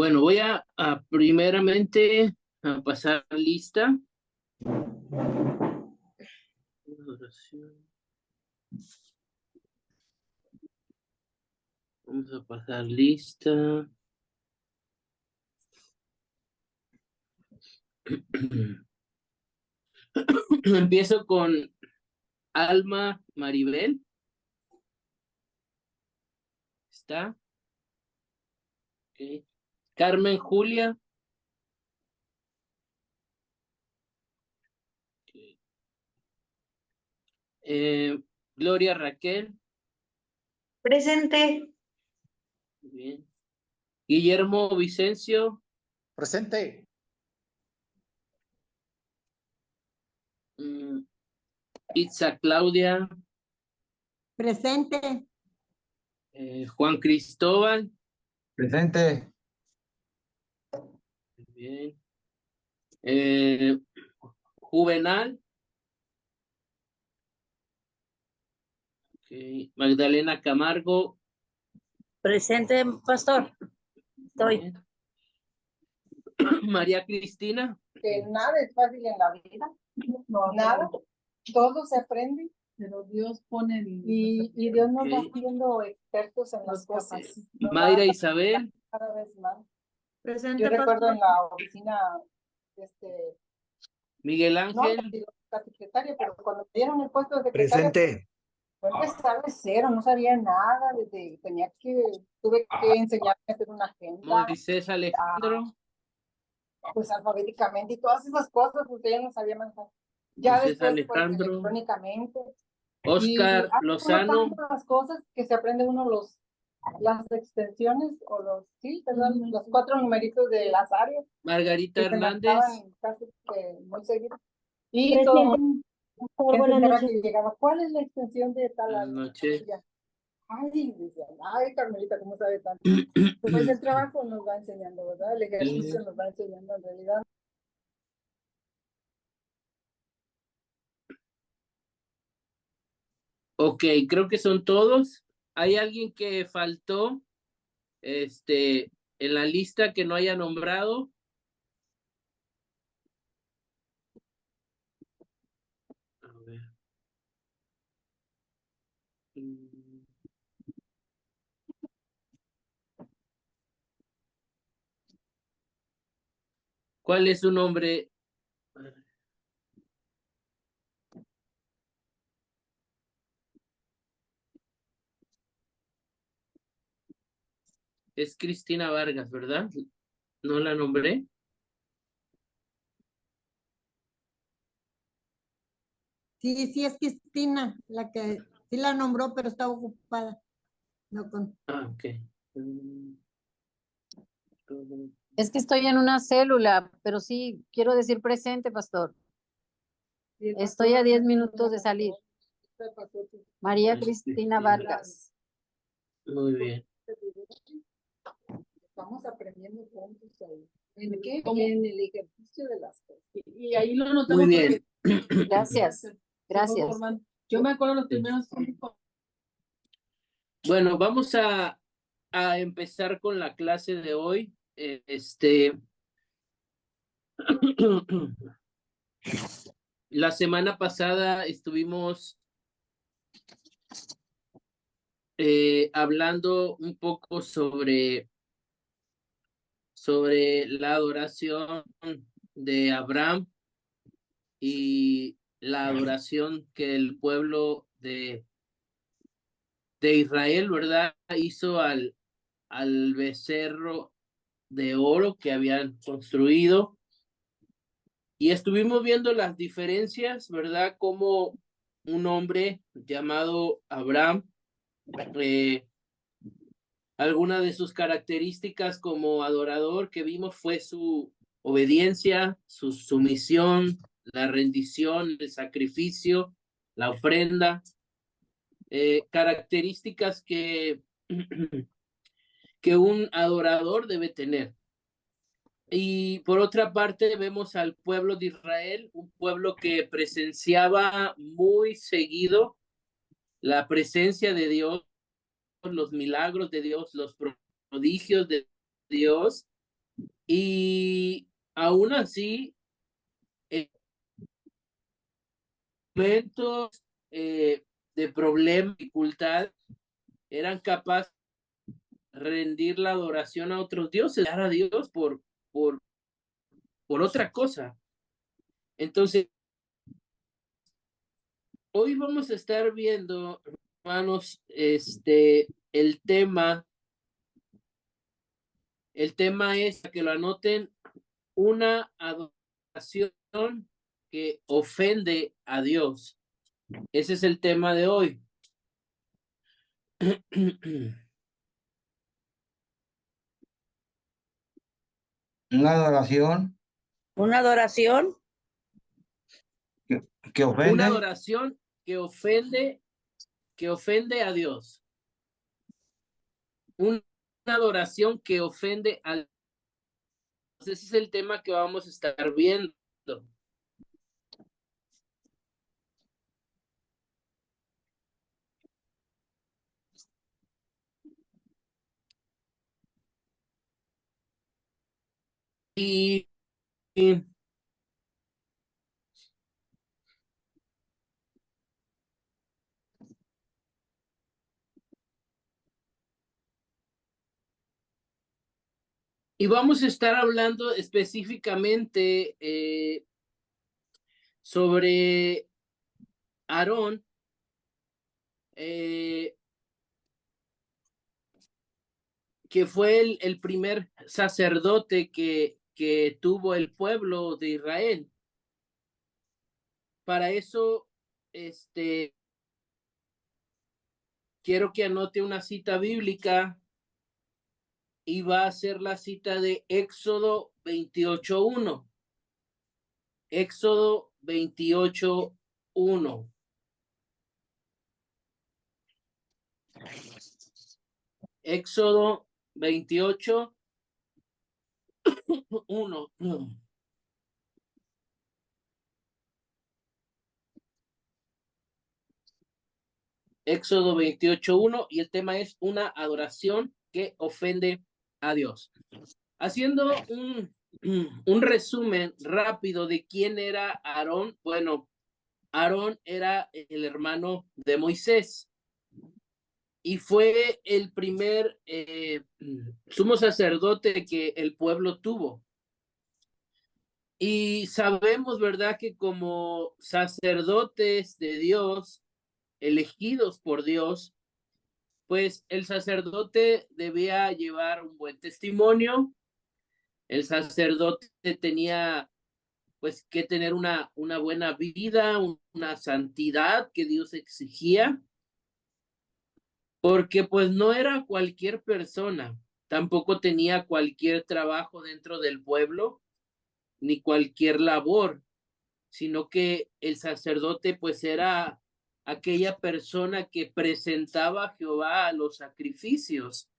Bueno, voy a primeramente a pasar lista. Oración. Vamos a pasar lista. Empiezo con Alma Maribel. ¿Está? Okay. Carmen Julia. Okay. Gloria Raquel. Presente. Bien. Guillermo Vicencio. Presente. Itza Claudia. Presente. Juan Cristóbal. Presente. Bien. Juvenal. Okay. Magdalena Camargo. Presente, pastor. Estoy. Bien. María Cristina. Que nada es fácil en la vida, no, nada, todo se aprende, pero Dios pone y Dios nos va haciendo expertos en las cosas. Mayra Isabel. Cada vez más. Presente, Yo recuerdo pastor. en la oficina, Miguel no, Ángel. la secretaria, pero cuando me dieron el puesto de secretaria, Presente. yo empezaba de cero, no sabía nada, tuve que enseñarme a hacer una agenda, Moisés Alejandro. pues alfabéticamente y todas esas cosas, porque ella no sabía manejar. Ya Moisés después, pues, Alejandro. electrónicamente. Oscar Lozano. Las cosas que se aprende uno las extensiones o perdón, los 4 numeritos de las áreas. Margarita Que se Hernández. marcaban casi que muy seguido. Y todo Buenas noches. que llegaba, ¿cuál es la extensión de tal Buenas área? noches. Ay, decía, ay, Carmelita, ¿cómo sabe tanto? Pues el trabajo nos va enseñando, ¿verdad? El ejercicio nos va enseñando en realidad. Ok, creo que son todos. ¿Hay alguien que faltó en la lista que no haya nombrado? A ver. ¿Cuál es su nombre? Es Cristina Vargas, ¿verdad? ¿No la nombré? Sí, es Cristina, la que sí la nombró, pero estaba ocupada. No con... Ah, ok. Es que estoy en una célula, pero sí quiero decir presente, pastor. Estoy a 10 minutos de salir. María Cristina Vargas. Muy bien. Estamos aprendiendo juntos ahí. ¿En qué? En el ejercicio de las cosas. Y ahí lo notamos. Muy bien. Gracias. Gracias. Yo me acuerdo los primeros. Bueno, vamos a empezar con la clase de hoy. La semana pasada estuvimos hablando un poco sobre la adoración de Abraham y la adoración que el pueblo de Israel, ¿verdad? Hizo al becerro de oro que habían construido. Y estuvimos viendo las diferencias, ¿verdad? Como un hombre llamado Abraham, alguna de sus características como adorador que vimos fue su obediencia, su sumisión, la rendición, el sacrificio, la ofrenda, características que un adorador debe tener. Y por otra parte vemos al pueblo de Israel, un pueblo que presenciaba muy seguido la presencia de Dios, los milagros de Dios, los prodigios de Dios, Y aún así, en momentos de problema, dificultad, eran capaces de rendir la adoración a otros dioses, dar a Dios por otra cosa. Entonces, hoy vamos a estar viendo, hermanos, el tema es, que lo anoten, una adoración que ofende a Dios. Ese es el tema de hoy. Una adoración Una adoración que Una ofende. adoración que ofende a Dios. Una adoración que ofende a Dios. Ese es el tema que vamos a estar viendo. Y vamos a estar hablando específicamente sobre Aarón, que fue el primer sacerdote que tuvo el pueblo de Israel. Para eso, quiero que anote una cita bíblica y va a ser la cita de Éxodo 28:1. Éxodo 28:1. Éxodo 28:1. Éxodo 28:1, y el tema es una adoración que ofende a Dios. Haciendo un resumen rápido de quién era Aarón. Bueno, Aarón era el hermano de Moisés y fue el primer sumo sacerdote que el pueblo tuvo. Y sabemos, ¿verdad?, que como sacerdotes de Dios, elegidos por Dios, pues el sacerdote debía llevar un buen testimonio. El sacerdote tenía pues que tener una buena vida, una santidad que Dios exigía, porque pues no era cualquier persona, tampoco tenía cualquier trabajo dentro del pueblo, ni cualquier labor, sino que el sacerdote pues era aquella persona que presentaba a Jehová a los sacrificios.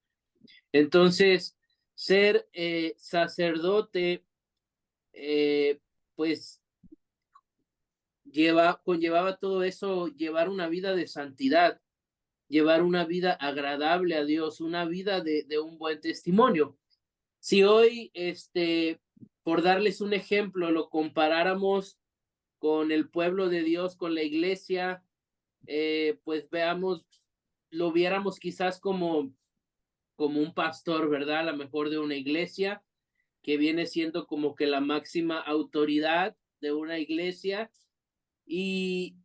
Entonces, ser sacerdote, pues conllevaba todo eso, llevar una vida de santidad, llevar una vida agradable a Dios, una vida de un buen testimonio. Si hoy, por darles un ejemplo, lo comparáramos con el pueblo de Dios, con la iglesia, pues lo viéramos quizás como un pastor, ¿verdad? A lo mejor de una iglesia, que viene siendo como que la máxima autoridad de una iglesia. Y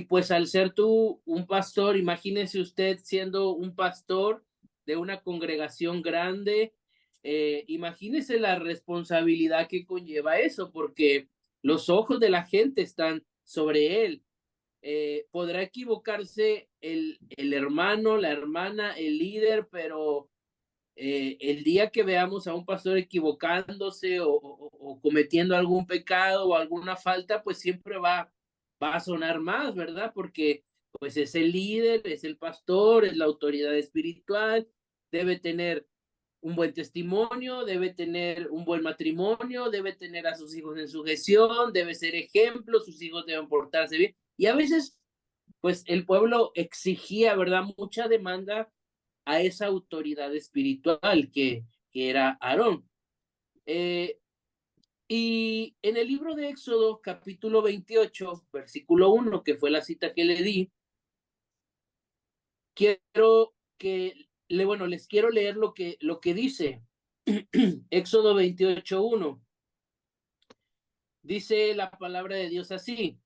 pues al ser tú un pastor, imagínese usted siendo un pastor de una congregación grande, imagínese la responsabilidad que conlleva eso, porque los ojos de la gente están sobre él. Podrá equivocarse el hermano, la hermana, el líder, pero el día que veamos a un pastor equivocándose o cometiendo algún pecado o alguna falta, pues siempre va a sonar más, ¿verdad? Porque pues es el líder, es el pastor, es la autoridad espiritual, debe tener un buen testimonio, debe tener un buen matrimonio, debe tener a sus hijos en sujeción, debe ser ejemplo, sus hijos deben portarse bien. Y a veces, pues el pueblo exigía, ¿verdad?, mucha demanda a esa autoridad espiritual que era Aarón. Y en el libro de Éxodo, capítulo 28, versículo 1, que fue la cita que le di, quiero que, les quiero leer lo que dice. Éxodo 28, 1. Dice la palabra de Dios así.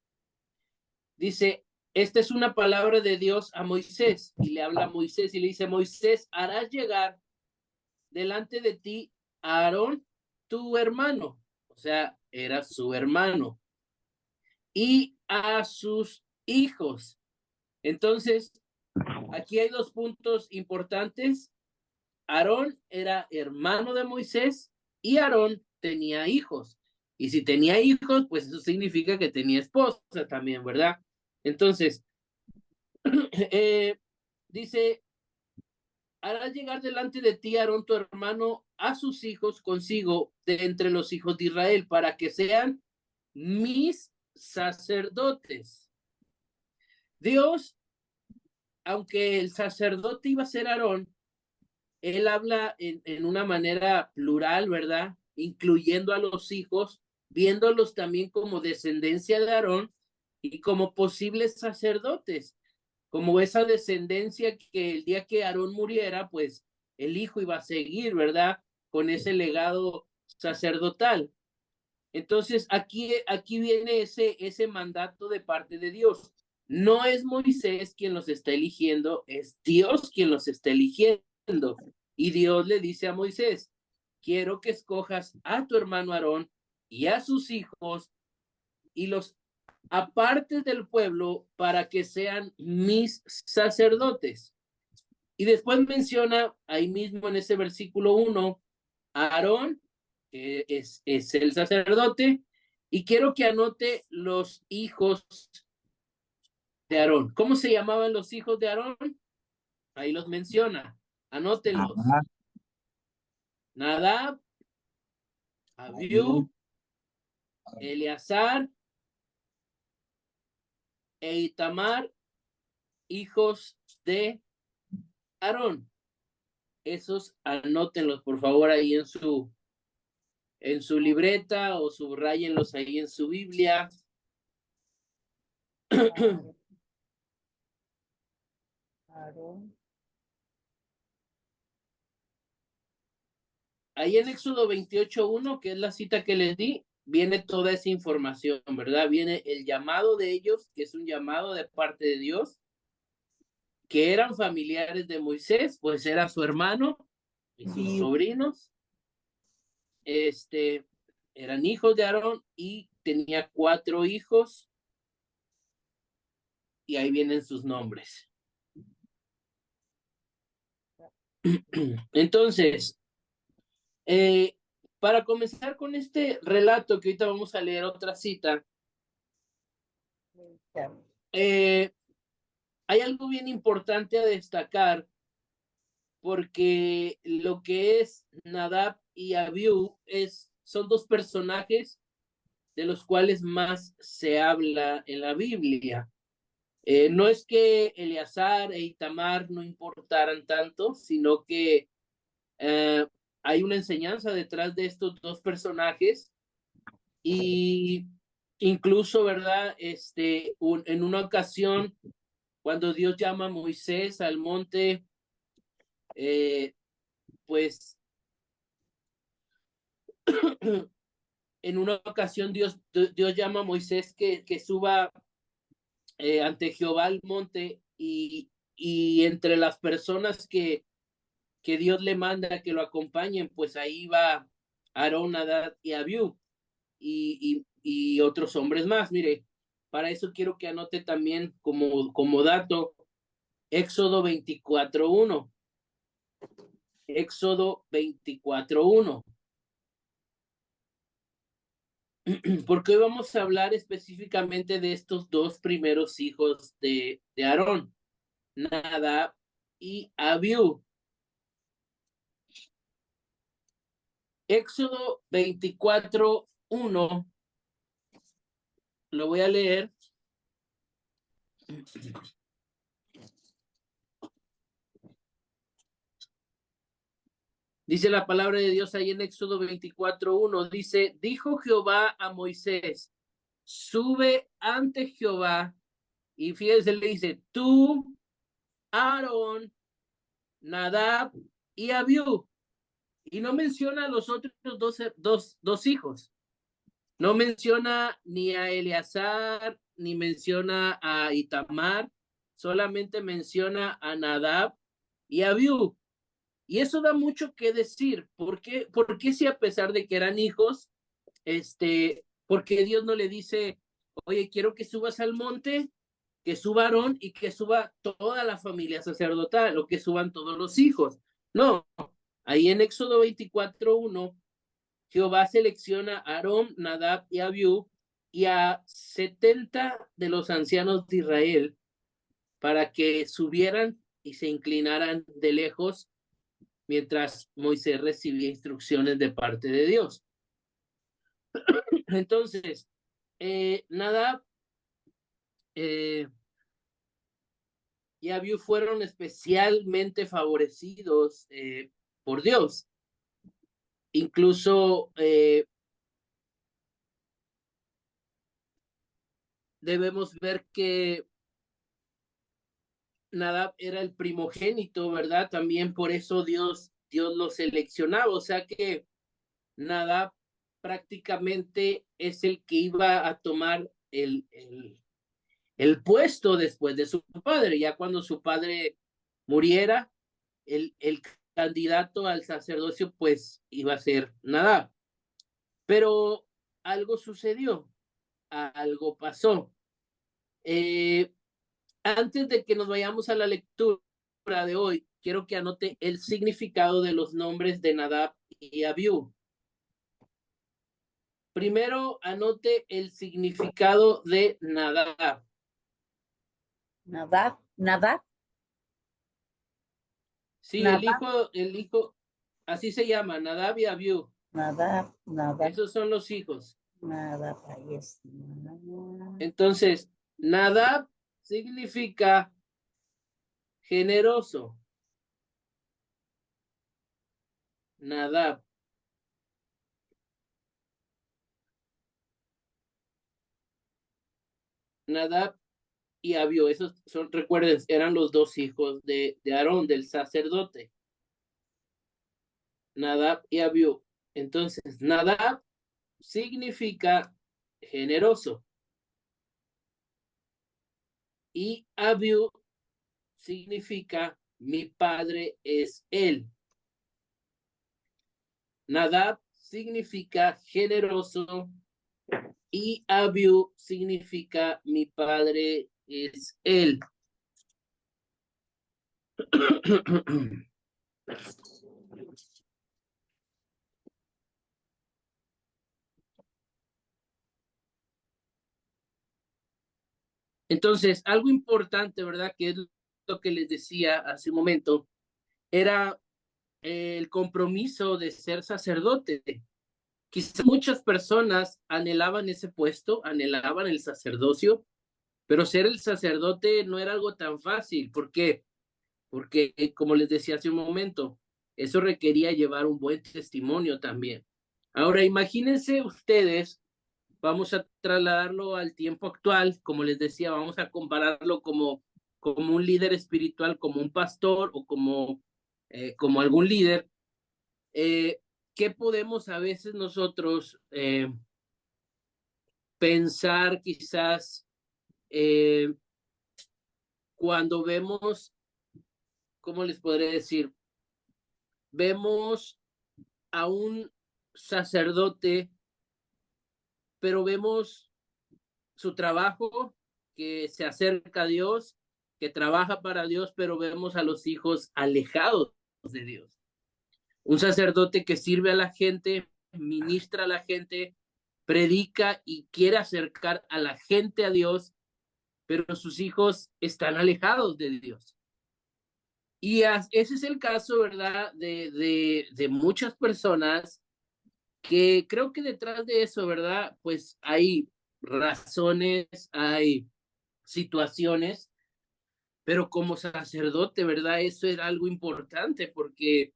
Dice, esta es una palabra de Dios a Moisés, y le habla a Moisés y le dice, Moisés, harás llegar delante de ti a Aarón, tu hermano, o sea, era su hermano, y a sus hijos. Entonces, aquí hay dos puntos importantes. Aarón era hermano de Moisés y Aarón tenía hijos. Y si tenía hijos, pues eso significa que tenía esposa también, ¿verdad? Entonces, dice, harás llegar delante de ti, Aarón, tu hermano, a sus hijos consigo de entre los hijos de Israel, para que sean mis sacerdotes. Dios, aunque el sacerdote iba a ser Aarón, él habla en una manera plural, ¿verdad? Incluyendo a los hijos, viéndolos también como descendencia de Aarón y como posibles sacerdotes, como esa descendencia que el día que Aarón muriera, pues el hijo iba a seguir, ¿verdad? Con ese legado sacerdotal. Entonces, aquí viene ese mandato de parte de Dios. No es Moisés quien los está eligiendo, es Dios quien los está eligiendo. Y Dios le dice a Moisés, quiero que escojas a tu hermano Aarón y a sus hijos y los apartes del pueblo para que sean mis sacerdotes. Y después menciona ahí mismo en ese versículo 1 a Aarón, que es el sacerdote, y quiero que anote los hijos de Aarón. ¿Cómo se llamaban los hijos de Aarón? Ahí los menciona. Anótenlos. Nadab, Abiú, Eleazar e Itamar, hijos de Aarón. Esos anótenlos, por favor, ahí en su libreta o subrayenlos ahí en su Biblia. Ahí en Éxodo 28:1, que es la cita que les di, viene toda esa información, ¿verdad? Viene el llamado de ellos, que es un llamado de parte de Dios, que eran familiares de Moisés, pues era su hermano y sus sobrinos, eran hijos de Aarón y tenía 4 hijos, y ahí vienen sus nombres. Entonces, para comenzar con este relato, que ahorita vamos a leer otra cita, hay algo bien importante a destacar, porque lo que es Nadab y Abiú son dos personajes de los cuales más se habla en la Biblia. No es que Eleazar e Itamar no importaran tanto, sino que hay una enseñanza detrás de estos dos personajes, y incluso, ¿verdad? En una ocasión, cuando Dios llama a Moisés al monte, pues en una ocasión Dios llama a Moisés que suba ante Jehová al monte, y entre las personas que Dios le manda que lo acompañen, pues ahí va Aarón, Nadab y Abiú, y otros hombres más. Mire, para eso quiero que anote también como dato Éxodo 24:1. Éxodo 24:1. Porque hoy vamos a hablar específicamente de estos dos primeros hijos de Aarón, Nadab y Abiú. Éxodo 24:1, lo voy a leer. Dice la palabra de Dios ahí en Éxodo 24:1, dice, dijo Jehová a Moisés, sube ante Jehová, y fíjense, le dice, tú, Aarón, Nadab y Abiú, y no menciona a los otros dos hijos, no menciona ni a Eleazar, ni menciona a Itamar, solamente menciona a Nadab y Abiú. Y eso da mucho que decir. ¿Por qué si a pesar de que eran hijos, porque Dios no le dice, oye, quiero que subas al monte, que suba Aarón y que suba toda la familia sacerdotal, o que suban todos los hijos? No, ahí en Éxodo 24:1, Jehová selecciona a Aarón, Nadab y Abiú y a 70 de los ancianos de Israel para que subieran y se inclinaran de lejos mientras Moisés recibía instrucciones de parte de Dios. Entonces, Nadab y Abiú fueron especialmente favorecidos por Dios. Incluso debemos ver que Nadab era el primogénito, ¿verdad? También por eso Dios lo seleccionaba. O sea que Nadab prácticamente es el que iba a tomar el puesto después de su padre. Ya cuando su padre muriera, el candidato al sacerdocio pues iba a ser Nadab. Pero algo sucedió, algo pasó. Antes de que nos vayamos a la lectura de hoy, quiero que anote el significado de los nombres de Nadab y Abiú. Primero, anote el significado de Nadab. Nadab. Sí, Nadab. el hijo, así se llama, Nadab y Abiú. Nadab. Esos son los hijos. Nadab, ahí es. Entonces, Nadab significa generoso. Nadab. Nadab y Abiú, esos son, recuerden, eran los dos hijos de Aarón, del sacerdote. Nadab y Abiú. Entonces, Nadab significa generoso. Y Abiú significa mi padre es él. Nadab significa generoso y Abiú significa mi padre es él. Entonces, algo importante, ¿verdad? Que es lo que les decía hace un momento, era el compromiso de ser sacerdote. Quizás muchas personas anhelaban ese puesto, anhelaban el sacerdocio, pero ser el sacerdote no era algo tan fácil. ¿Por qué? Porque, como les decía hace un momento, eso requería llevar un buen testimonio también. Ahora, imagínense ustedes, vamos a trasladarlo al tiempo actual, como les decía, vamos a compararlo como un líder espiritual, como un pastor o como algún líder. ¿Qué podemos a veces nosotros pensar quizás cuando vemos, ¿cómo les podré decir? Vemos a un sacerdote, pero vemos su trabajo, que se acerca a Dios, que trabaja para Dios, pero vemos a los hijos alejados de Dios. Un sacerdote que sirve a la gente, ministra a la gente, predica y quiere acercar a la gente a Dios, pero sus hijos están alejados de Dios. Y ese es el caso, ¿verdad? De muchas personas que creo que detrás de eso, ¿verdad? Pues hay razones, hay situaciones, pero como sacerdote, ¿verdad? Eso era algo importante porque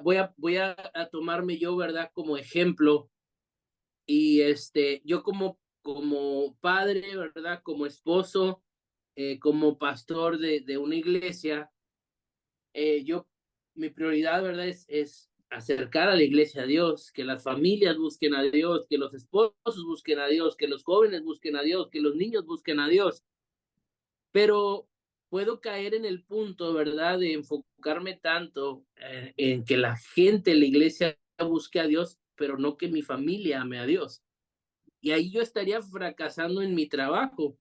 voy a tomarme yo, ¿verdad? Como ejemplo. Y yo como padre, ¿verdad? Como esposo, como pastor de una iglesia, mi prioridad, ¿verdad? Es acercar a la iglesia a Dios, que las familias busquen a Dios, que los esposos busquen a Dios, que los jóvenes busquen a Dios, que los niños busquen a Dios. Pero puedo caer en el punto, ¿verdad? De enfocarme tanto en que la gente, la iglesia busque a Dios, pero no que mi familia ame a Dios. Y ahí yo estaría fracasando en mi trabajo,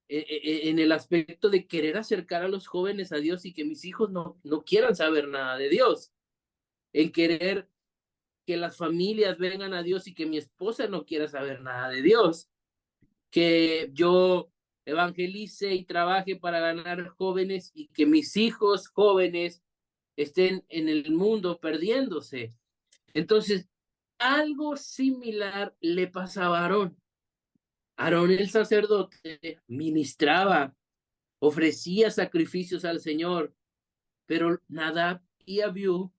en el aspecto de querer acercar a los jóvenes a Dios y que mis hijos no quieran saber nada de Dios, en querer que las familias vengan a Dios y que mi esposa no quiera saber nada de Dios, que yo evangelice y trabaje para ganar jóvenes y que mis hijos jóvenes estén en el mundo perdiéndose. Entonces, algo similar le pasaba a Aarón. Aarón el sacerdote ministraba, ofrecía sacrificios al Señor, pero Nadab y Abiú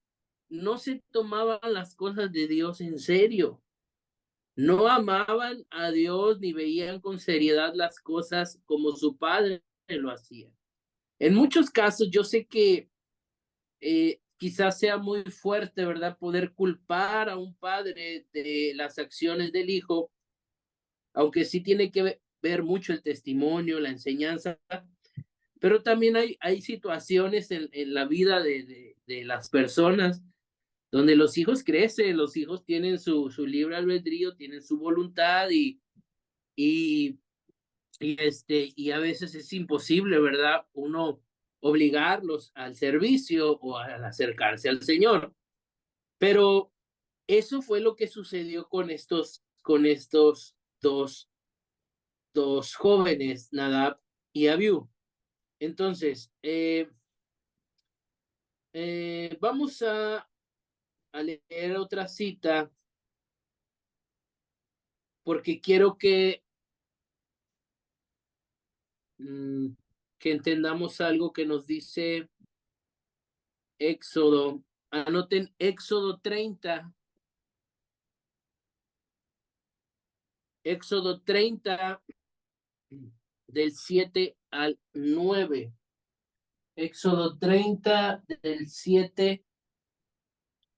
no se tomaban las cosas de Dios en serio. No amaban a Dios ni veían con seriedad las cosas como su padre lo hacía. En muchos casos yo sé que quizás sea muy fuerte, ¿verdad? Poder culpar a un padre de las acciones del hijo, aunque sí tiene que ver mucho el testimonio, la enseñanza, pero también hay situaciones en la vida de las personas donde los hijos crecen, los hijos tienen su libre albedrío, tienen su voluntad y, y a veces es imposible, ¿verdad? Uno obligarlos al servicio o al acercarse al Señor. Pero eso fue lo que sucedió con estos dos jóvenes, Nadab y Abiú. Entonces, vamos a leer otra cita porque quiero que entendamos algo que nos dice Éxodo. Anoten Éxodo 30. Éxodo 30 del 7 al 9. Éxodo 30 del 7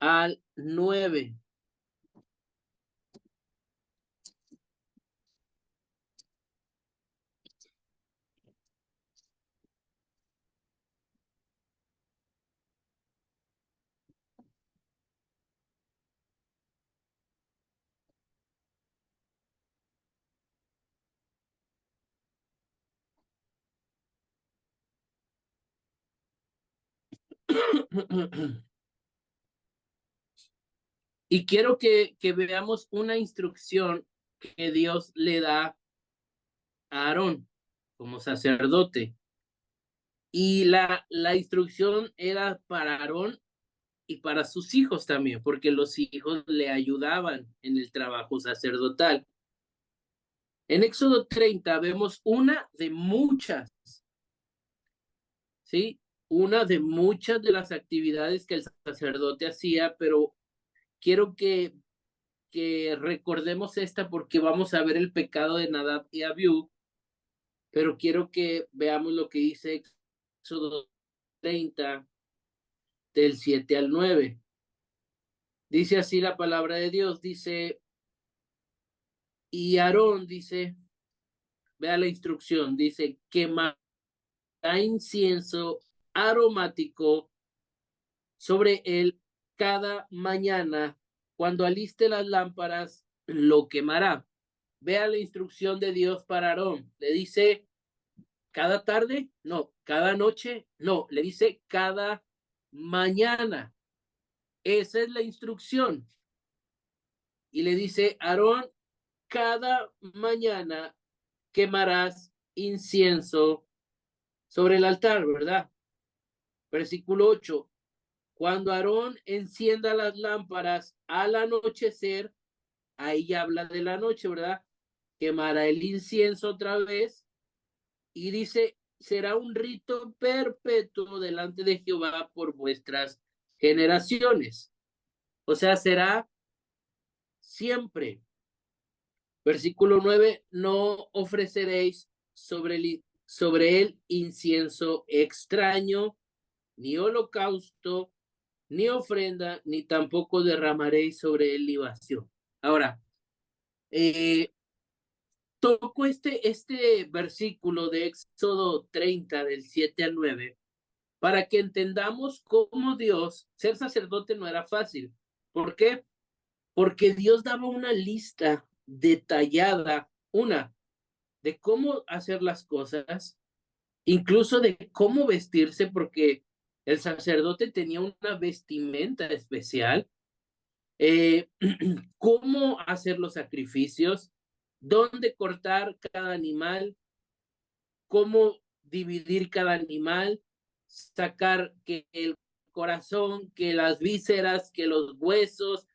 al 9. Y quiero que veamos una instrucción que Dios le da a Aarón como sacerdote. Y la instrucción era para Aarón y para sus hijos también, porque los hijos le ayudaban en el trabajo sacerdotal. En Éxodo 30 vemos una de muchas, ¿sí? Una de muchas de las actividades que el sacerdote hacía, pero quiero que recordemos esta porque vamos a ver el pecado de Nadab y Abiú, pero quiero que veamos lo que dice Éxodo 30 del 7 al 9. Dice así la palabra de Dios, dice, y Aarón dice, vea la instrucción, dice, quemará incienso aromático sobre él cada mañana, cuando aliste las lámparas, lo quemará. Vea la instrucción de Dios para Aarón. Le dice, cada tarde, no, cada noche, no, le dice cada mañana. Esa es la instrucción. Y le dice, Aarón, cada mañana quemarás incienso sobre el altar, ¿verdad? Versículo 8. Cuando Aarón encienda las lámparas al anochecer, ahí habla de la noche, ¿verdad? Quemará el incienso otra vez y dice, será un rito perpetuo delante de Jehová por vuestras generaciones. O sea, será siempre. Versículo 9, no ofreceréis sobre él incienso extraño, ni holocausto, ni ofrenda, ni tampoco derramaréis sobre él libación. Ahora, toco este versículo de Éxodo 30, del 7 al 9, para que entendamos cómo Dios, ser sacerdote no era fácil. ¿Por qué? Porque Dios daba una lista detallada, de cómo hacer las cosas, incluso de cómo vestirse, porque el sacerdote tenía una vestimenta especial, cómo hacer los sacrificios, dónde cortar cada animal, cómo dividir cada animal, sacar que el corazón, que las vísceras, que los huesos.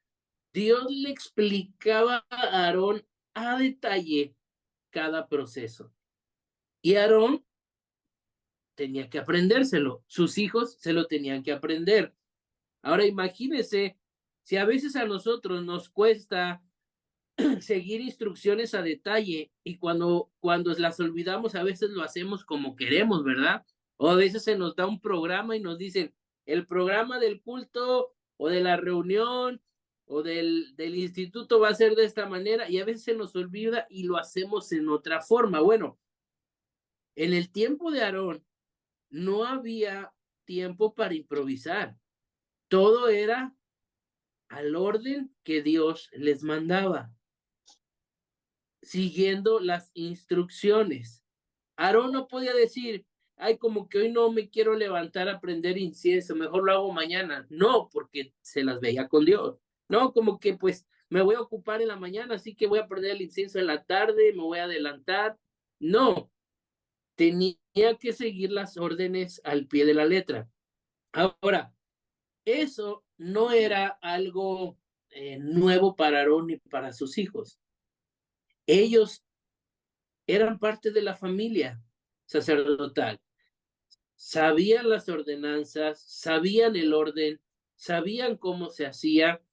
Dios le explicaba a Aarón a detalle cada proceso. Y Aarón tenía que aprendérselo. Sus hijos se lo tenían que aprender. Ahora imagínense, si a veces a nosotros nos cuesta seguir instrucciones a detalle y cuando las olvidamos a veces lo hacemos como queremos, ¿verdad? O a veces se nos da un programa y nos dicen, el programa del culto o de la reunión o del instituto va a ser de esta manera y a veces se nos olvida y lo hacemos en otra forma. Bueno, en el tiempo de Aarón no había tiempo para improvisar. Todo era al orden que Dios les mandaba, siguiendo las instrucciones. Aarón no podía decir, ay, como que hoy no me quiero levantar a prender incienso, mejor lo hago mañana. No, porque se las veía con Dios. No, como que pues me voy a ocupar en la mañana, así que voy a prender el incienso en la tarde, me voy a adelantar. No, tenía que seguir las órdenes al pie de la letra. Ahora, eso no era algo nuevo para Aarón y para sus hijos. Ellos eran parte de la familia sacerdotal. Sabían las ordenanzas, sabían el orden, sabían cómo se hacía.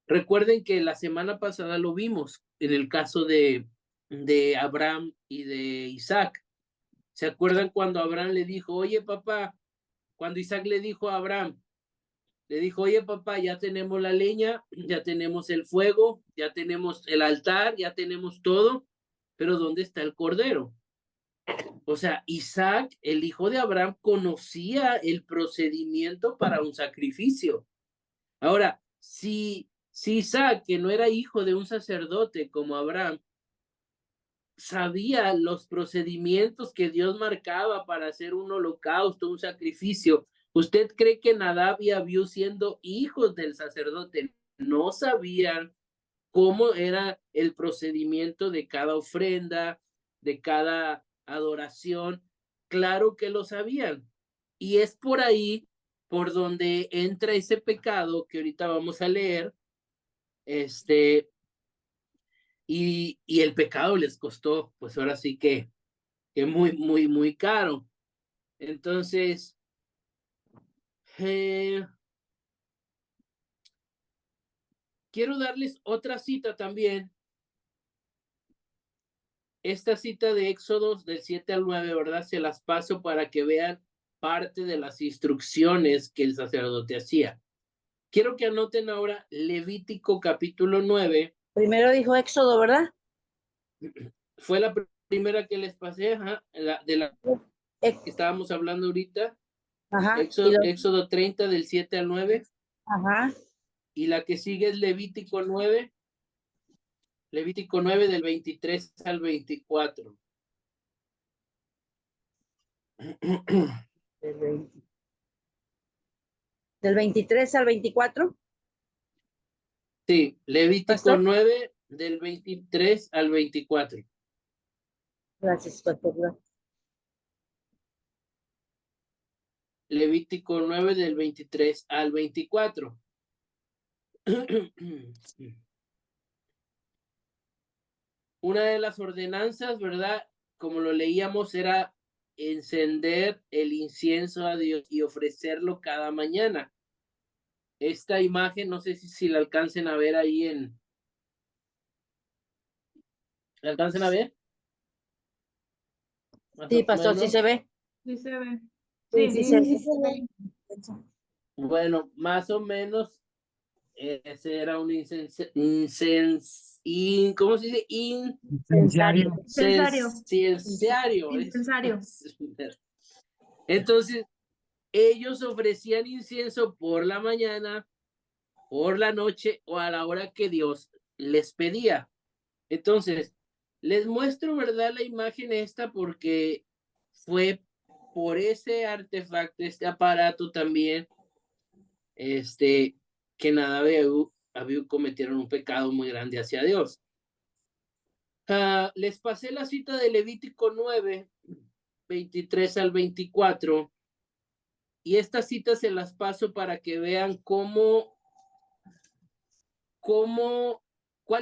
Recuerden que la semana pasada lo vimos en el caso de Abraham y de Isaac. ¿Se acuerdan cuando Abraham le dijo, oye papá, cuando Isaac le dijo a Abraham, le dijo, oye papá, ya tenemos la leña, ya tenemos el fuego, ya tenemos el altar, ya tenemos todo, pero ¿dónde está el cordero? O sea, Isaac, el hijo de Abraham, conocía el procedimiento para un sacrificio. Ahora, si Isaac, que no era hijo de un sacerdote como Abraham, sabía los procedimientos que Dios marcaba para hacer un holocausto, un sacrificio, ¿usted cree que Nadab y Abiú, siendo hijos del sacerdote, no sabían cómo era el procedimiento de cada ofrenda, de cada adoración? Claro que lo sabían. Y es por ahí por donde entra ese pecado que ahorita vamos a leer, y el pecado les costó, pues ahora sí que muy, muy, muy caro. Entonces, quiero darles otra cita también. Esta cita de Éxodos del 7 al 9, ¿verdad? Se las paso para que vean parte de las instrucciones que el sacerdote hacía. Quiero que anoten ahora Levítico capítulo 9. Primero dijo Éxodo, ¿verdad? Fue la primera que les pasé, de la que estábamos hablando ahorita. Ajá. Éxodo 30 del 7 al 9. Ajá. Y la que sigue es Levítico 9. Levítico 9 del 23 al 24. Del 23 al 24. Sí, Levítico ¿Pastor? 9 del 23 al 24. Gracias, pastor. Levítico 9 del 23 al 24. Una de las ordenanzas, ¿verdad? Como lo leíamos, era encender el incienso a Dios y ofrecerlo cada mañana. esta imagen, no sé si la alcancen a ver ahí en... ¿La alcancen a ver? Más Sí, o pastor, sí menos. se ve. Sí se ve. Sí, Sí. se Sí, ve. se ve. Bueno, más o menos, ese era un ¿cómo se dice? Incenciario. Incenciario. Incensario. Entonces, ellos ofrecían incienso por la mañana, por la noche o a la hora que Dios les pedía. Entonces, les muestro, ¿verdad? La imagen esta porque fue por ese artefacto, este aparato también, que Nadab y Abiú cometieron un pecado muy grande hacia Dios. Les pasé la cita de Levítico 9, 23 al 24, y estas citas se las paso para que vean cuál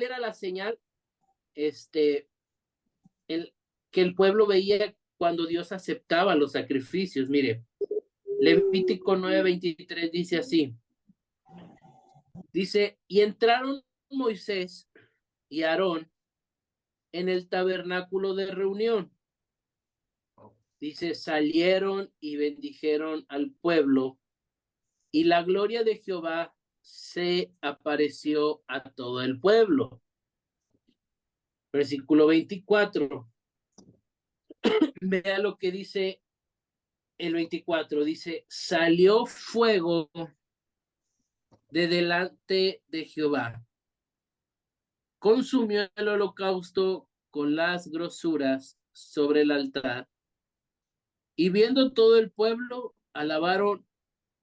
era la señal, que el pueblo veía cuando Dios aceptaba los sacrificios. Mire, Levítico 9, 23 dice así, dice, y entraron Moisés y Aarón en el tabernáculo de reunión. Dice, salieron y bendijeron al pueblo, y la gloria de Jehová se apareció a todo el pueblo. Versículo 24. Vea lo que dice el 24. Dice, salió fuego de delante de Jehová, consumió el holocausto con las grosuras sobre el altar, y viendo todo el pueblo, alabaron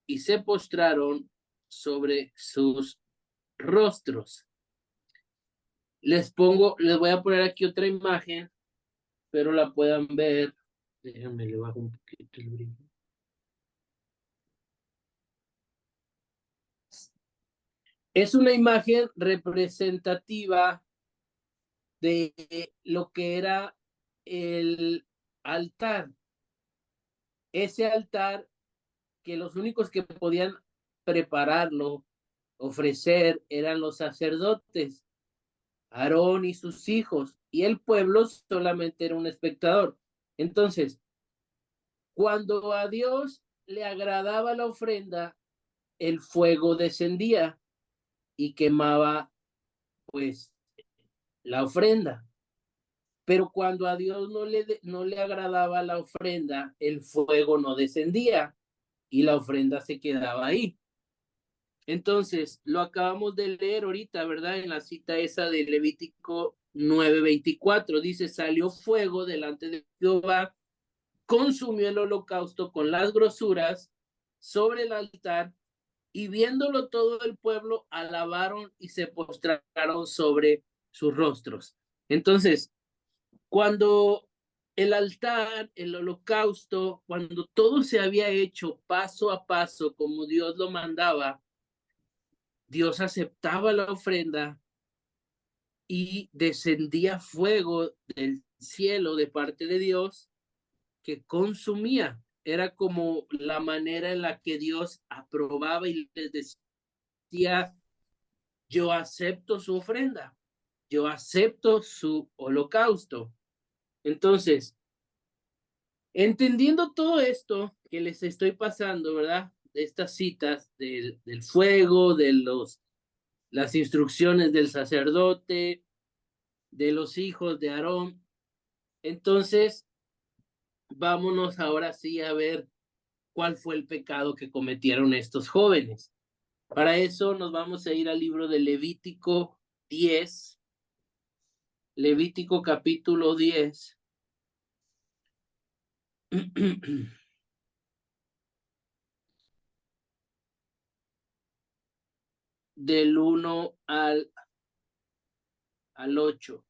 y se postraron sobre sus rostros. Les voy a poner aquí otra imagen, pero la puedan ver. Déjenme, le bajo un poquito el brillo. Es una imagen representativa de lo que era el altar. Ese altar que los únicos que podían prepararlo, ofrecer, eran los sacerdotes, Aarón y sus hijos, y el pueblo solamente era un espectador. Entonces, cuando a Dios le agradaba la ofrenda, el fuego descendía y quemaba, pues, la ofrenda. Pero cuando a Dios no le agradaba la ofrenda, el fuego no descendía y la ofrenda se quedaba ahí. Entonces, lo acabamos de leer ahorita, ¿verdad? En la cita esa de Levítico 9:24, dice, salió fuego delante de Jehová, consumió el holocausto con las grosuras sobre el altar, y viéndolo todo el pueblo, alabaron y se postraron sobre sus rostros. Entonces, cuando el altar, el holocausto, cuando todo se había hecho paso a paso como Dios lo mandaba, Dios aceptaba la ofrenda y descendía fuego del cielo de parte de Dios que consumía. Era como la manera en la que Dios aprobaba y les decía, yo acepto su ofrenda, yo acepto su holocausto. Entonces, entendiendo todo esto que les estoy pasando, ¿verdad? De estas citas del fuego, de las instrucciones del sacerdote, de los hijos de Aarón. Entonces, vámonos ahora sí a ver cuál fue el pecado que cometieron estos jóvenes. Para eso nos vamos a ir al libro de Levítico 10, Levítico capítulo 10. Del 1 al 8.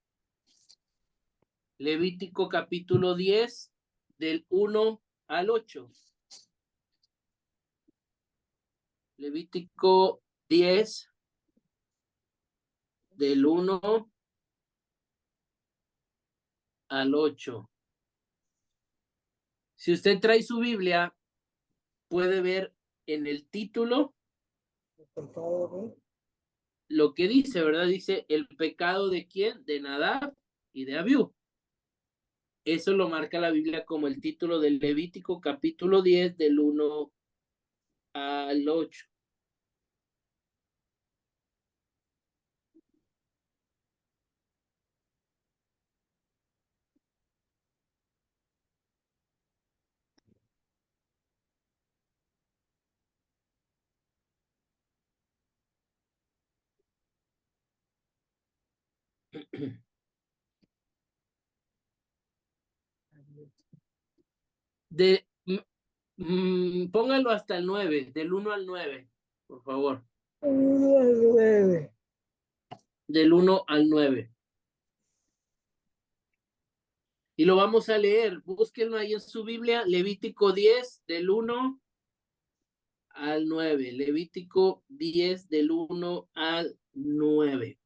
Levítico capítulo 10, del 1 al 8. Levítico 10, del 1 al 8. Si usted trae su Biblia, puede ver en el título lo que dice, ¿verdad? Dice, ¿el pecado de quién? De Nadab y de Abiú. Eso lo marca la Biblia como el título del Levítico capítulo 10 del 1 al 8. Póngalo hasta el 9, del 1 al 9, por favor. Del 1 al 9. Y lo vamos a leer. Búsquenlo ahí en su Biblia. Levítico 10, del 1 al 9. Levítico 10, del 1 al 9.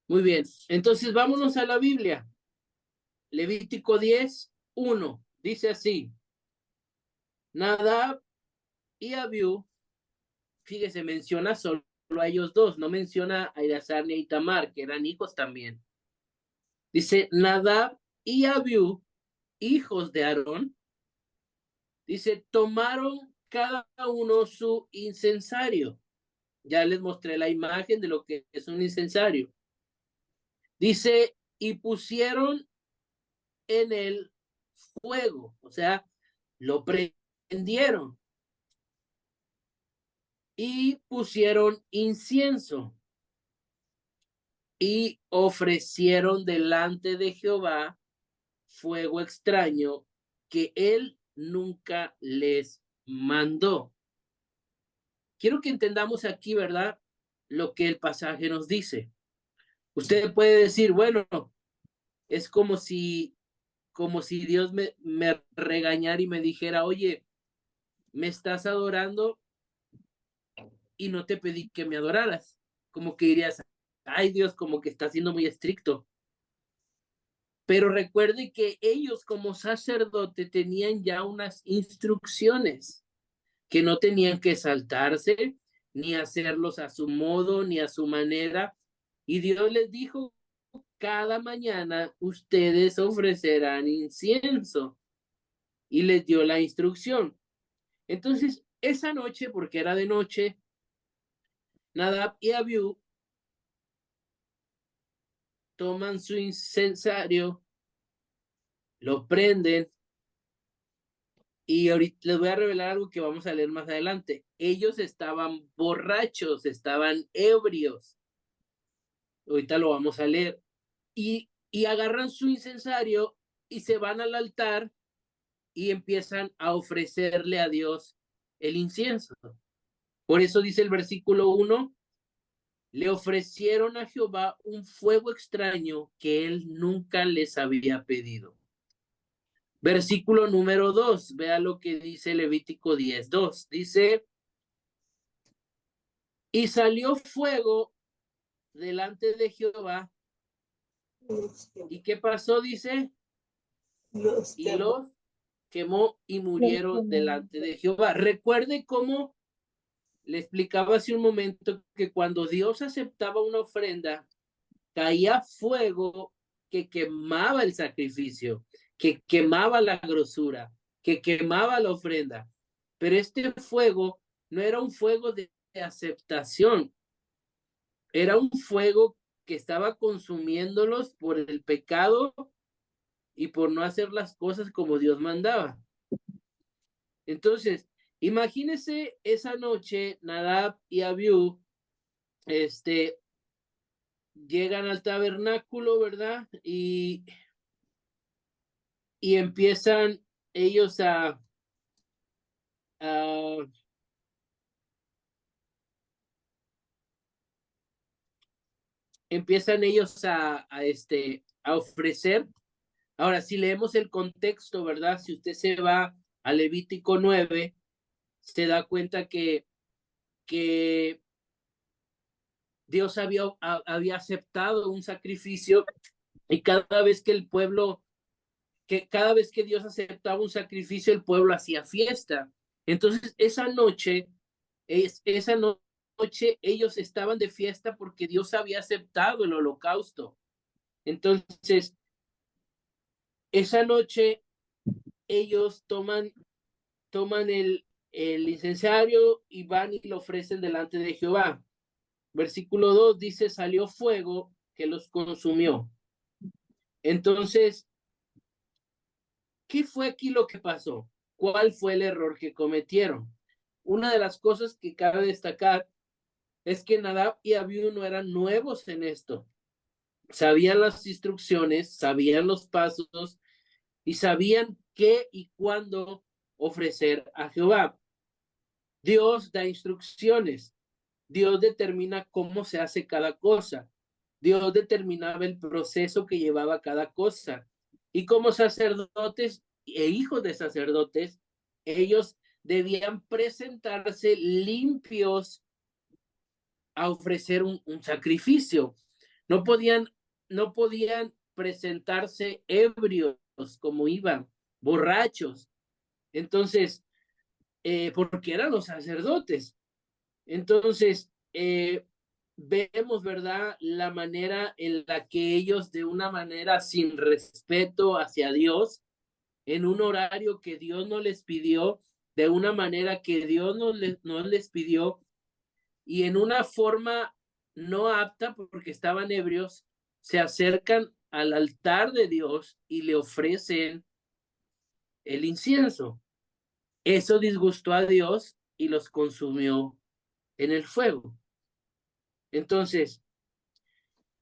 Muy bien. Entonces vámonos a la Biblia. Levítico 10, 1. Dice así. Nadab y Abiú, fíjese, menciona solo a ellos dos, no menciona a Eleazar ni a Itamar, que eran hijos también. Dice, Nadab y Abiú, hijos de Aarón, dice, tomaron cada uno su incensario. Ya les mostré la imagen de lo que es un incensario. Dice, y pusieron en él fuego, o sea, lo prendieron y pusieron incienso y ofrecieron delante de Jehová fuego extraño que él nunca les mandó. Quiero que entendamos aquí, ¿verdad? Lo que el pasaje nos dice. Usted puede decir, bueno, es como si Dios me regañara y me dijera, oye, me estás adorando y no te pedí que me adoraras. Como que dirías, ay Dios, como que está siendo muy estricto. Pero recuerde que ellos como sacerdote tenían ya unas instrucciones que no tenían que saltarse, ni hacerlos a su modo, ni a su manera. Y Dios les dijo, cada mañana ustedes ofrecerán incienso. Y les dio la instrucción. Entonces, esa noche, porque era de noche, Nadab y Abiú toman su incensario, lo prenden, y ahorita les voy a revelar algo que vamos a leer más adelante. Ellos estaban borrachos, estaban ebrios. Ahorita lo vamos a leer. Y agarran su incensario y se van al altar y empiezan a ofrecerle a Dios el incienso. Por eso dice el versículo 1, le ofrecieron a Jehová un fuego extraño que él nunca les había pedido. Versículo número 2, vea lo que dice Levítico 10:2. Dice, y salió fuego delante de Jehová. ¿Y qué pasó? Dice, y los quemó y murieron delante de Jehová. Recuerde cómo le explicaba hace un momento que cuando Dios aceptaba una ofrenda, caía fuego que quemaba el sacrificio, que quemaba la grosura, que quemaba la ofrenda. Pero este fuego no era un fuego de aceptación, era un fuego que estaba consumiéndolos por el pecado y por no hacer las cosas como Dios mandaba. Entonces, imagínese esa noche, Nadab y Abiú, llegan al tabernáculo, ¿verdad? Y empiezan ellos a ofrecer. Ahora, si leemos el contexto, ¿verdad? Si usted se va a Levítico 9, se da cuenta que Dios había aceptado un sacrificio Y cada vez que el pueblo, cada vez que Dios aceptaba un sacrificio, el pueblo hacía fiesta. Entonces, esa noche ellos estaban de fiesta porque Dios había aceptado el holocausto. Entonces, esa noche ellos toman el incensario y van y lo ofrecen delante de Jehová. Versículo 2 dice, salió fuego que los consumió. Entonces, ¿qué fue aquí lo que pasó? ¿Cuál fue el error que cometieron? Una de las cosas que cabe destacar es que Nadab y Abiú no eran nuevos en esto. Sabían las instrucciones, sabían los pasos y sabían qué y cuándo ofrecer a Jehová. Dios da instrucciones. Dios determina cómo se hace cada cosa. Dios determinaba el proceso que llevaba cada cosa. Y como sacerdotes e hijos de sacerdotes, ellos debían presentarse limpios a ofrecer un sacrificio. No podían presentarse ebrios como iban, borrachos. Entonces, porque eran los sacerdotes. Entonces, vemos, ¿verdad?, la manera en la que ellos, de una manera sin respeto hacia Dios, en un horario que Dios no les pidió, de una manera que Dios no les pidió, y en una forma no apta porque estaban ebrios, se acercan al altar de Dios y le ofrecen el incienso. Eso disgustó a Dios y los consumió en el fuego. Entonces,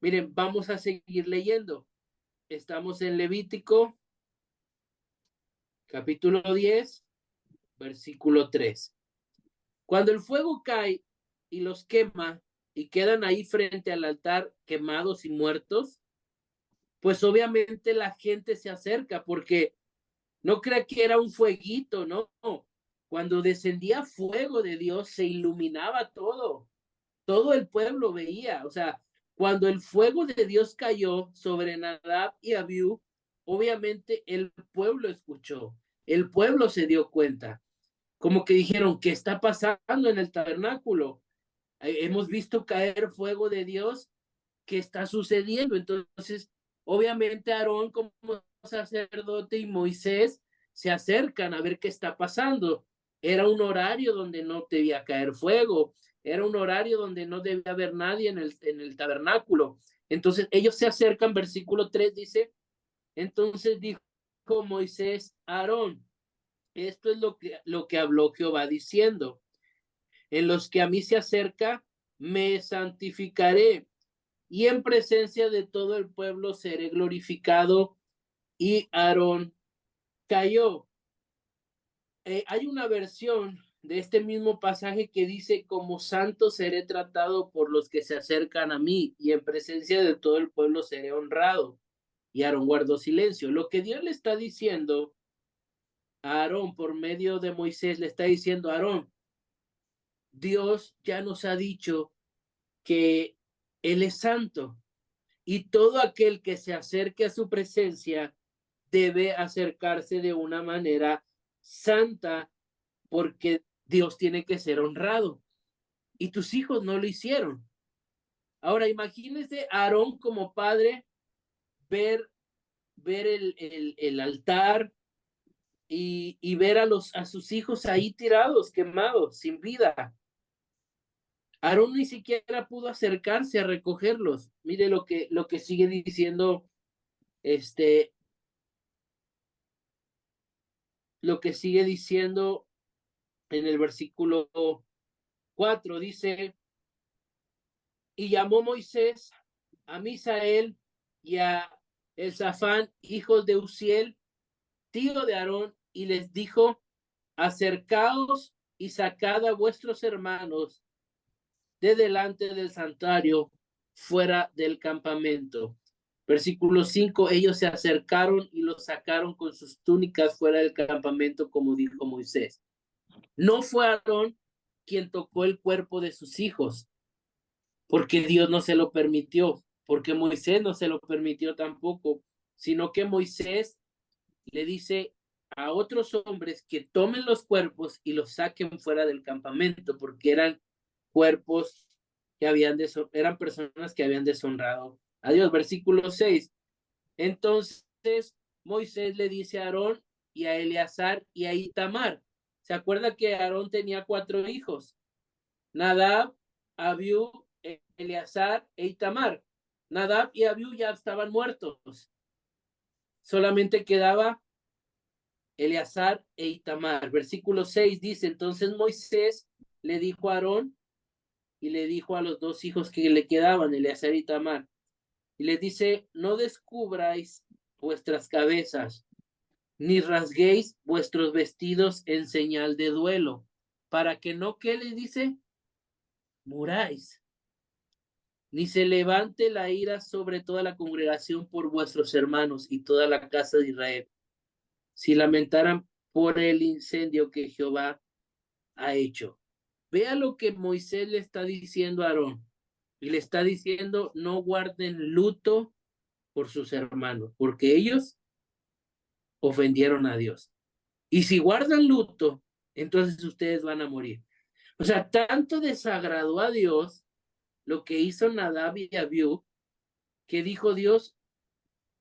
miren, vamos a seguir leyendo. Estamos en Levítico, capítulo 10, versículo 3. Cuando el fuego cae y los quema y quedan ahí frente al altar quemados y muertos, pues obviamente la gente se acerca porque no cree que era un fueguito, ¿no? Cuando descendía fuego de Dios se iluminaba todo. Todo el pueblo veía, o sea, cuando el fuego de Dios cayó sobre Nadab y Abiú, obviamente el pueblo escuchó, el pueblo se dio cuenta, como que dijeron, ¿qué está pasando en el tabernáculo? Hemos visto caer fuego de Dios, ¿qué está sucediendo? Entonces, obviamente Aarón como sacerdote y Moisés se acercan a ver qué está pasando. Era un horario donde no debía caer fuego, era un horario donde no debía haber nadie en el tabernáculo. Entonces ellos se acercan, versículo 3 dice, entonces dijo Moisés a Aarón, esto es lo que habló Jehová diciendo, en los que a mí se acerca, me santificaré, y en presencia de todo el pueblo seré glorificado. Y Aarón cayó. Hay una versión de este mismo pasaje que dice, como santo seré tratado por los que se acercan a mí, y en presencia de todo el pueblo seré honrado. Y Aarón guardó silencio. Lo que Dios le está diciendo a Aarón por medio de Moisés, le está diciendo a Aarón, Dios ya nos ha dicho que Él es santo, y todo aquel que se acerque a su presencia debe acercarse de una manera santa, porque Dios tiene que ser honrado. Y tus hijos no lo hicieron. Ahora imagínese a Aarón como padre ver el altar y ver a sus hijos ahí tirados, quemados, sin vida. Aarón ni siquiera pudo acercarse a recogerlos. Mire lo que sigue diciendo lo que sigue diciendo en el versículo 4, dice, y llamó Moisés a Misael y a Elzafán, hijos de Uziel, tío de Aarón, y les dijo, acercaos y sacad a vuestros hermanos de delante del santuario, fuera del campamento. Versículo 5, ellos se acercaron y los sacaron con sus túnicas fuera del campamento, como dijo Moisés. No fue Aarón quien tocó el cuerpo de sus hijos, porque Dios no se lo permitió. porque Moisés no se lo permitió tampoco, sino que Moisés le dice a otros hombres que tomen los cuerpos y los saquen fuera del campamento, porque eran cuerpos que eran personas que habían deshonrado a Dios. Versículo 6. Entonces Moisés le dice a Aarón y a Eleazar y a Itamar. ¿Se acuerda que Aarón tenía 4 hijos? Nadab, Abiú, Eleazar e Itamar. Nadab y Abiú ya estaban muertos. Solamente quedaba Eleazar e Itamar. Versículo 6 dice, entonces Moisés le dijo a Aarón y le dijo a los 2 hijos que le quedaban, Eleazar y Itamar, y les dice, no descubráis vuestras cabezas, ni rasguéis vuestros vestidos en señal de duelo, para que no, ¿qué les dice? Muráis, ni se levante la ira sobre toda la congregación por vuestros hermanos y toda la casa de Israel, si lamentaran por el incendio que Jehová ha hecho. Vea lo que Moisés le está diciendo a Aarón, y le está diciendo, no guarden luto por sus hermanos, porque ellos ofendieron a Dios. Y si guardan luto, entonces ustedes van a morir. O sea, tanto desagradó a Dios lo que hizo Nadab y Abiú, que dijo Dios,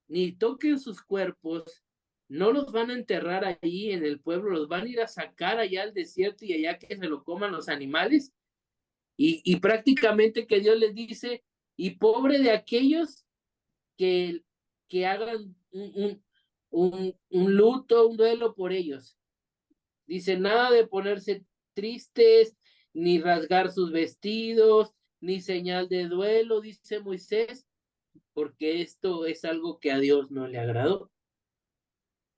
ni toquen sus cuerpos, no los van a enterrar allí en el pueblo, los van a ir a sacar allá al desierto y allá que se lo coman los animales. Y prácticamente que Dios les dice, y pobre de aquellos que hagan un luto, un duelo por ellos. Dice, nada de ponerse tristes, ni rasgar sus vestidos, ni señal de duelo, dice Moisés, porque esto es algo que a Dios no le agradó.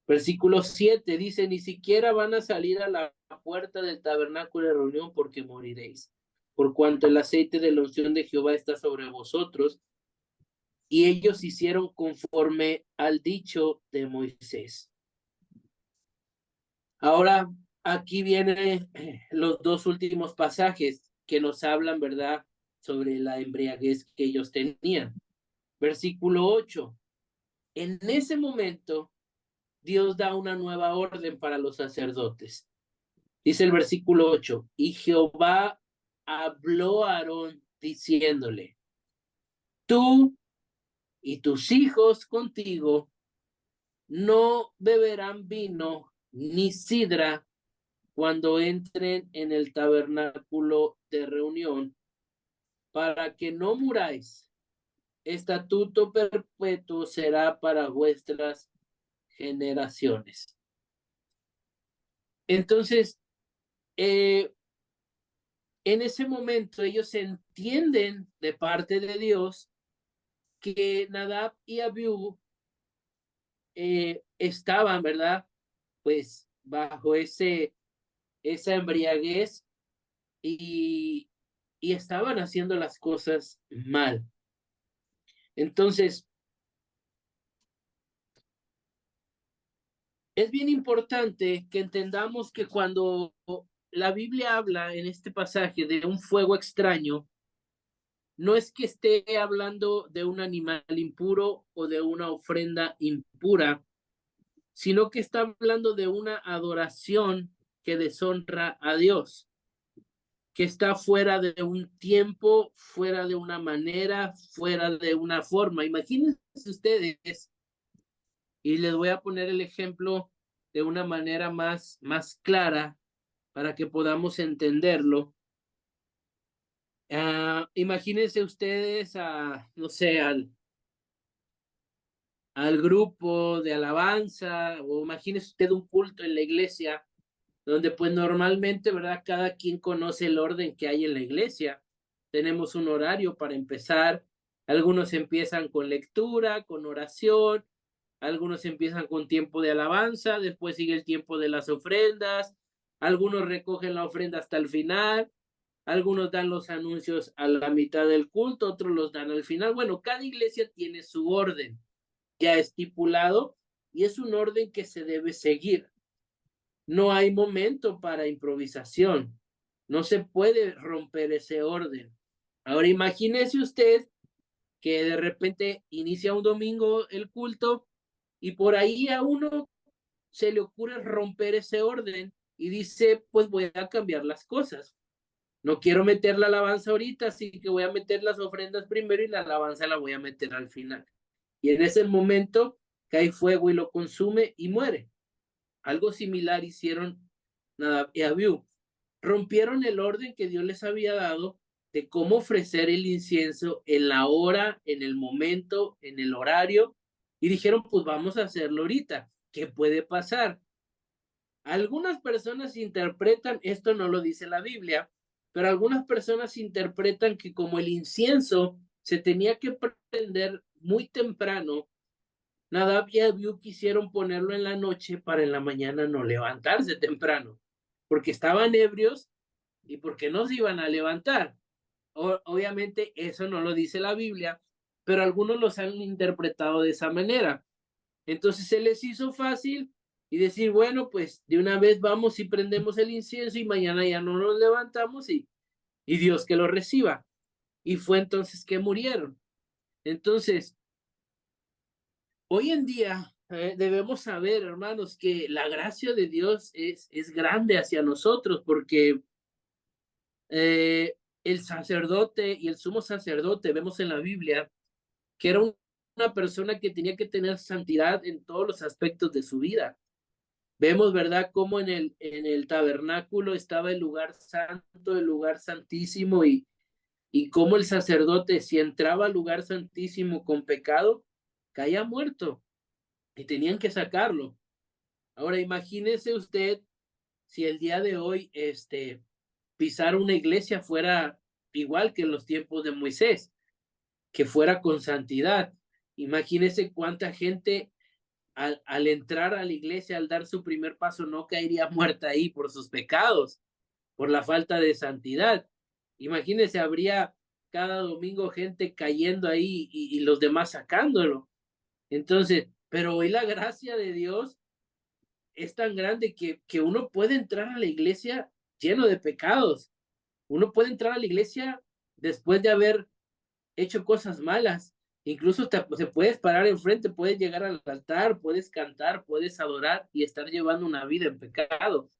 Versículo 7 dice, ni siquiera van a salir a la puerta del tabernáculo de reunión porque moriréis, por cuanto el aceite de la unción de Jehová está sobre vosotros. Y ellos hicieron conforme al dicho de Moisés. Ahora, aquí vienen los 2 últimos pasajes que nos hablan, ¿verdad?, sobre la embriaguez que ellos tenían. Versículo 8. En ese momento, Dios da una nueva orden para los sacerdotes. Dice el versículo 8, y Jehová habló a Aarón diciéndole, tú y tus hijos contigo no beberán vino ni sidra cuando entren en el tabernáculo de reunión, para que no muráis. Estatuto perpetuo será para vuestras generaciones. Entonces, en ese momento ellos entienden de parte de Dios que Nadab y Abiú estaban, ¿verdad?, pues bajo esa embriaguez y estaban haciendo las cosas mal. Entonces, es bien importante que entendamos que cuando la Biblia habla en este pasaje de un fuego extraño, no es que esté hablando de un animal impuro o de una ofrenda impura, sino que está hablando de una adoración que deshonra a Dios, que está fuera de un tiempo, fuera de una manera, fuera de una forma. Imagínense ustedes, y les voy a poner el ejemplo de una manera más clara para que podamos entenderlo. Imagínense ustedes no sé, al grupo de alabanza, o imagínese usted un culto en la iglesia, donde pues normalmente, ¿verdad?, cada quien conoce el orden que hay en la iglesia. Tenemos un horario para empezar, algunos empiezan con lectura, con oración, algunos empiezan con tiempo de alabanza, después sigue el tiempo de las ofrendas, algunos recogen la ofrenda hasta el final, algunos dan los anuncios a la mitad del culto, otros los dan al final. Bueno, cada iglesia tiene su orden ya estipulado y es un orden que se debe seguir. No hay momento para improvisación. No se puede romper ese orden. Ahora imagínese usted que de repente inicia un domingo el culto y por ahí a uno se le ocurre romper ese orden y dice, pues voy a cambiar las cosas. No quiero meter la alabanza ahorita, así que voy a meter las ofrendas primero y la alabanza la voy a meter al final. Y en ese momento cae fuego y lo consume y muere. Algo similar hicieron Nadab y Abiú. Rompieron el orden que Dios les había dado de cómo ofrecer el incienso en la hora, en el momento, en el horario, y dijeron, pues vamos a hacerlo ahorita. ¿Qué puede pasar? Algunas personas interpretan, esto no lo dice la Biblia, pero algunas personas interpretan que como el incienso se tenía que prender muy temprano, Nadab y Abiú quisieron ponerlo en la noche para en la mañana no levantarse temprano, porque estaban ebrios y porque no se iban a levantar. Obviamente eso no lo dice la Biblia, pero algunos los han interpretado de esa manera. Entonces se les hizo fácil y decir, bueno, pues de una vez vamos y prendemos el incienso y mañana ya no nos levantamos y Dios que lo reciba. Y fue entonces que murieron. Entonces, hoy en día debemos saber, hermanos, que la gracia de Dios es grande hacia nosotros porque el sacerdote y el sumo sacerdote, vemos en la Biblia, que era una persona que tenía que tener santidad en todos los aspectos de su vida. Vemos, ¿verdad?, cómo en el tabernáculo estaba el lugar santo, el lugar santísimo, y cómo el sacerdote, si entraba al lugar santísimo con pecado, caía muerto y tenían que sacarlo. Ahora, imagínese usted si el día de hoy pisar una iglesia fuera igual que en los tiempos de Moisés, que fuera con santidad. Imagínese cuánta gente al entrar a la iglesia, al dar su primer paso, no caería muerta ahí por sus pecados, por la falta de santidad. Imagínese, habría cada domingo gente cayendo ahí y los demás sacándolo. Entonces, pero hoy la gracia de Dios es tan grande que uno puede entrar a la iglesia lleno de pecados. Uno puede entrar a la iglesia después de haber hecho cosas malas. Incluso se puedes parar enfrente, puedes llegar al altar, puedes cantar, puedes adorar y estar llevando una vida en pecado.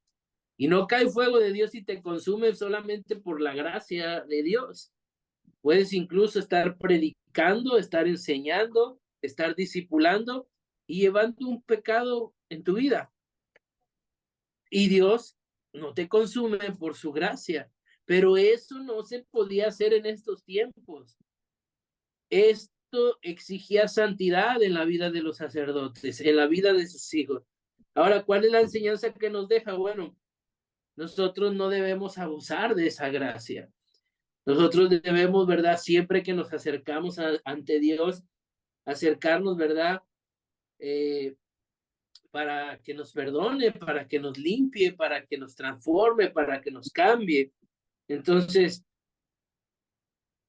Y no cae fuego de Dios y te consume solamente por la gracia de Dios. Puedes incluso estar predicando, estar enseñando, estar discipulando y llevando un pecado en tu vida. Y Dios no te consume por su gracia. Pero eso no se podía hacer en estos tiempos. Esto exigía santidad en la vida de los sacerdotes, en la vida de sus hijos. Ahora, ¿cuál es la enseñanza que nos deja? Bueno, nosotros no debemos abusar de esa gracia. Nosotros debemos, ¿verdad? Siempre que nos acercamos ante Dios, acercarnos, ¿verdad? Para que nos perdone, para que nos limpie, para que nos transforme, para que nos cambie. Entonces,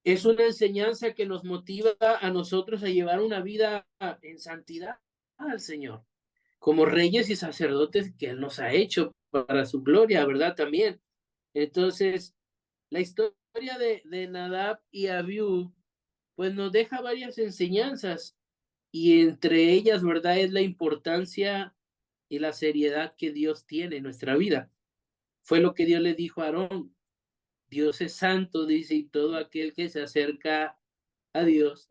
es una enseñanza que nos motiva a nosotros a llevar una vida en santidad al Señor, como reyes y sacerdotes que Él nos ha hecho para su gloria, ¿verdad? También. Entonces, la historia de Nadab y Abiú, pues nos deja varias enseñanzas y entre ellas, ¿verdad? Es la importancia y la seriedad que Dios tiene en nuestra vida. Fue lo que Dios le dijo a Aarón. Dios es santo, dice, y todo aquel que se acerca a Dios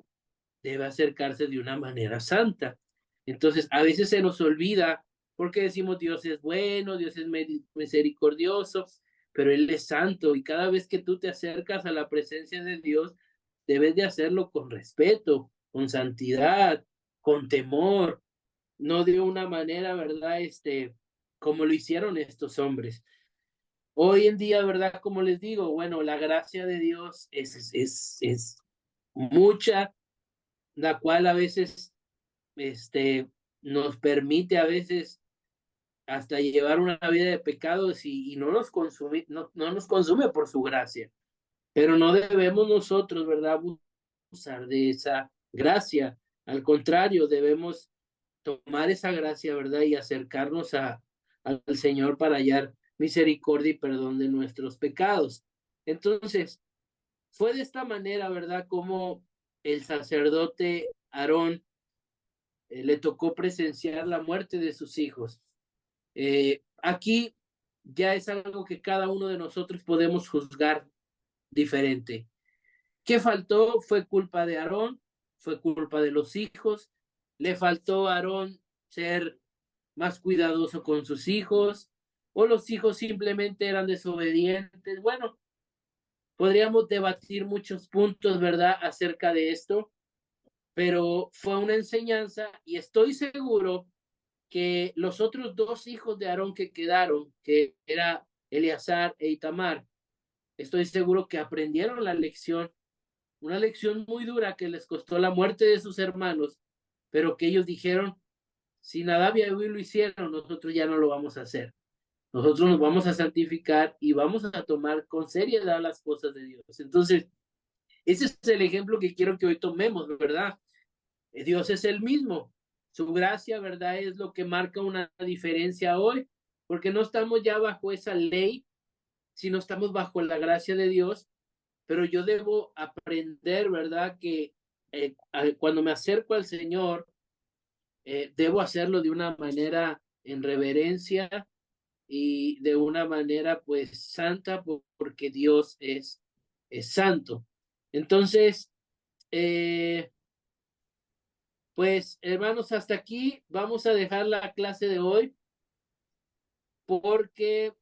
debe acercarse de una manera santa. Entonces, a veces se nos olvida porque decimos Dios es bueno, Dios es misericordioso, pero Él es santo y cada vez que tú te acercas a la presencia de Dios, debes de hacerlo con respeto, con santidad, con temor, no de una manera, ¿verdad? Como lo hicieron estos hombres. Hoy en día, ¿verdad? Como les digo, bueno, la gracia de Dios es mucha, la cual a veces nos permite a veces hasta llevar una vida de pecados y no nos consume por su gracia. Pero no debemos nosotros, ¿verdad?, abusar de esa gracia. Al contrario, debemos tomar esa gracia, ¿verdad?, y acercarnos al Señor para hallar misericordia y perdón de nuestros pecados. Entonces, fue de esta manera, ¿verdad?, como el sacerdote Aarón le tocó presenciar la muerte de sus hijos. Aquí ya es algo que cada uno de nosotros podemos juzgar diferente. ¿Qué faltó? Fue culpa de Aarón, fue culpa de los hijos, le faltó a Aarón ser más cuidadoso con sus hijos, o los hijos simplemente eran desobedientes. Bueno, podríamos debatir muchos puntos, ¿verdad?, acerca de esto, pero fue una enseñanza y estoy seguro que los otros dos hijos de Aarón que quedaron, que era Eleazar e Itamar, estoy seguro que aprendieron la lección, una lección muy dura que les costó la muerte de sus hermanos, pero que ellos dijeron, si Nadab y Abiú lo hicieron, nosotros ya no lo vamos a hacer. Nosotros nos vamos a santificar y vamos a tomar con seriedad las cosas de Dios. Entonces, ese es el ejemplo que quiero que hoy tomemos, ¿verdad? Dios es el mismo. Su gracia, ¿verdad?, es lo que marca una diferencia hoy, porque no estamos ya bajo esa ley, sino estamos bajo la gracia de Dios, pero yo debo aprender, ¿verdad?, que cuando me acerco al Señor, debo hacerlo de una manera en reverencia y de una manera pues santa, porque Dios es santo. Entonces, pues hermanos, hasta aquí vamos a dejar la clase de hoy, porque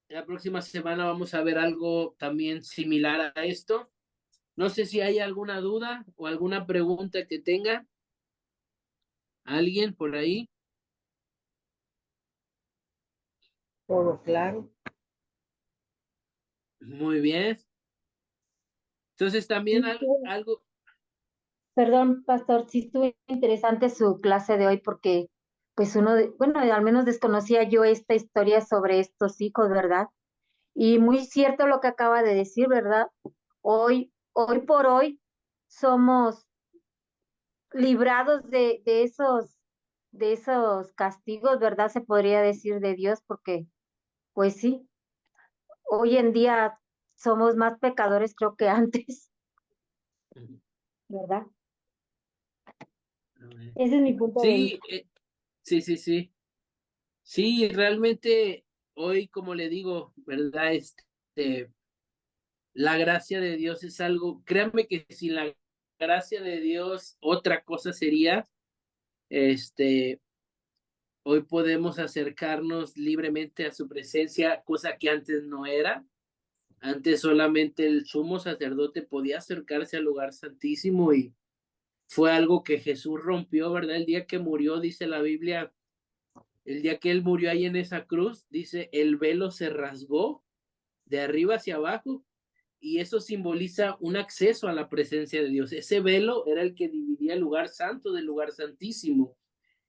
la próxima semana vamos a ver algo también similar a esto. No sé si hay alguna duda o alguna pregunta que tenga alguien por ahí. Todo claro. Muy bien. Entonces también algo. Perdón, pastor, sí estuvo interesante su clase de hoy porque pues bueno, al menos desconocía yo esta historia sobre estos hijos, ¿verdad? Y muy cierto lo que acaba de decir, ¿verdad? Hoy por hoy somos librados de esos castigos, ¿verdad? Se podría decir de Dios, porque pues sí, hoy en día somos más pecadores creo que antes, ¿verdad? Ese es mi punto de Sí, vista. sí. Sí, realmente hoy, como le digo, ¿verdad? La gracia de Dios es algo, créanme que sin la gracia de Dios, otra cosa sería, hoy podemos acercarnos libremente a su presencia, cosa que antes no era. Antes solamente el sumo sacerdote podía acercarse al lugar santísimo y fue algo que Jesús rompió, ¿verdad? El día que murió, dice la Biblia, el día que él murió ahí en esa cruz, dice, el velo se rasgó de arriba hacia abajo y eso simboliza un acceso a la presencia de Dios. Ese velo era el que dividía el lugar santo del lugar santísimo.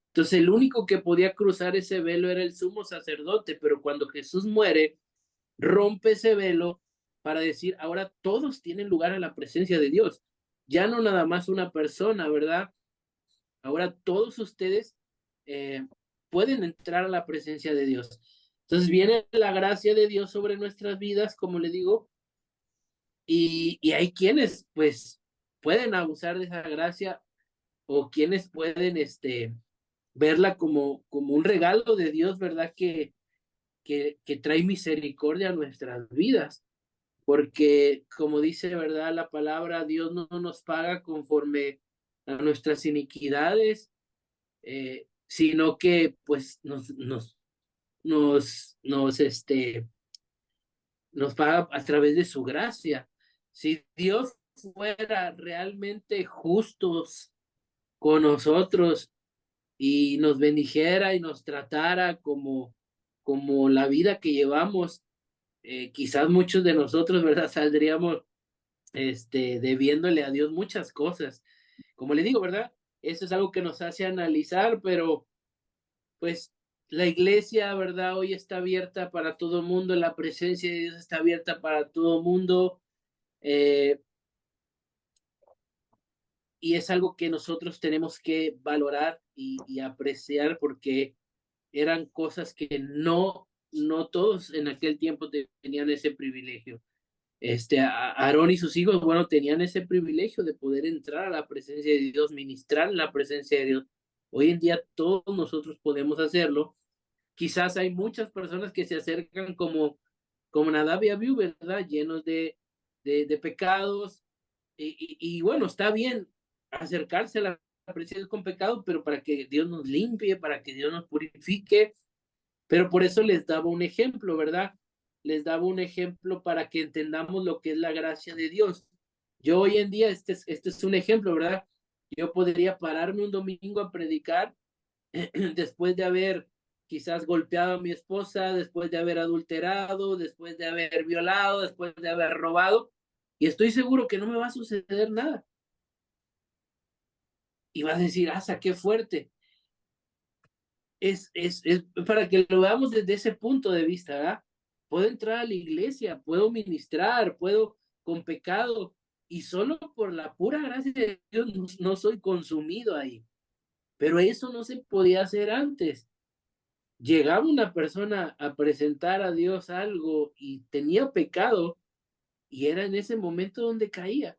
Entonces el único que podía cruzar ese velo era el sumo sacerdote, pero cuando Jesús muere, rompe ese velo para decir, ahora todos tienen lugar a la presencia de Dios. Ya no nada más una persona, ¿verdad? Ahora todos ustedes pueden entrar a la presencia de Dios. Entonces viene la gracia de Dios sobre nuestras vidas, como le digo, y hay quienes pues pueden abusar de esa gracia o quienes pueden verla como un regalo de Dios, ¿verdad? Que trae misericordia a nuestras vidas, porque como dice, ¿verdad?, la palabra, Dios no nos paga conforme a nuestras iniquidades, sino que pues nos paga a través de su gracia. Si Dios fuera realmente justos con nosotros y nos bendijera y nos tratara como la vida que llevamos, quizás muchos de nosotros, ¿verdad?, saldríamos debiéndole a Dios muchas cosas. Como le digo, ¿verdad? Eso es algo que nos hace analizar, pero pues la iglesia, ¿verdad?, hoy está abierta para todo el mundo, la presencia de Dios está abierta para todo el mundo, y es algo que nosotros tenemos que valorar y apreciar, porque eran cosas que no todos en aquel tiempo tenían ese privilegio. Aarón y sus hijos, bueno, tenían ese privilegio de poder entrar a la presencia de Dios, ministrar en la presencia de Dios. Hoy en día todos nosotros podemos hacerlo. Quizás hay muchas personas que se acercan como Nadab y Abiú, ¿verdad? Llenos de pecados. Y bueno, está bien acercarse a la presencia de Dios con pecado, pero para que Dios nos limpie, para que Dios nos purifique. Pero por eso les daba un ejemplo, ¿verdad? Les daba un ejemplo para que entendamos lo que es la gracia de Dios. Yo hoy en día, este es un ejemplo, ¿verdad? Yo podría pararme un domingo a predicar después de haber quizás golpeado a mi esposa, después de haber adulterado, después de haber violado, después de haber robado, y estoy seguro que no me va a suceder nada. Y vas a decir, qué fuerte. Es para que lo veamos desde ese punto de vista, ¿verdad? Puedo entrar a la iglesia, puedo ministrar, puedo con pecado, y solo por la pura gracia de Dios no soy consumido ahí. Pero eso no se podía hacer antes. Llegaba una persona a presentar a Dios algo y tenía pecado, y era en ese momento donde caía.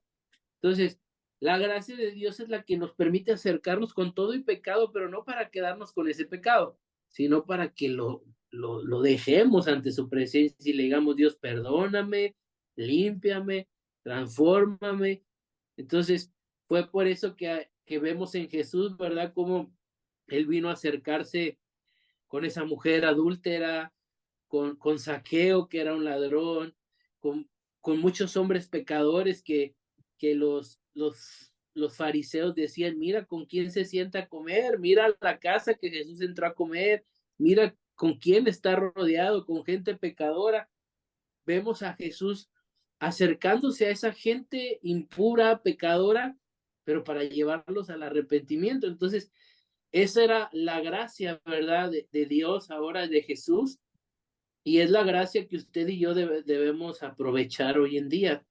Entonces, la gracia de Dios es la que nos permite acercarnos con todo y pecado, pero no para quedarnos con ese pecado, sino para que lo dejemos ante su presencia y le digamos, Dios, perdóname, límpiame, transfórmame. Entonces, fue por eso que vemos en Jesús, ¿verdad? Cómo Él vino a acercarse con esa mujer adúltera, con Zaqueo, que era un ladrón, con muchos hombres pecadores que los fariseos decían, mira con quién se sienta a comer, mira la casa que Jesús entró a comer, mira con quién está rodeado, con gente pecadora. Vemos a Jesús acercándose a esa gente impura, pecadora, pero para llevarlos al arrepentimiento. Entonces, esa era la gracia, ¿verdad? De Dios ahora, de Jesús, y es la gracia que usted y yo debemos aprovechar hoy en día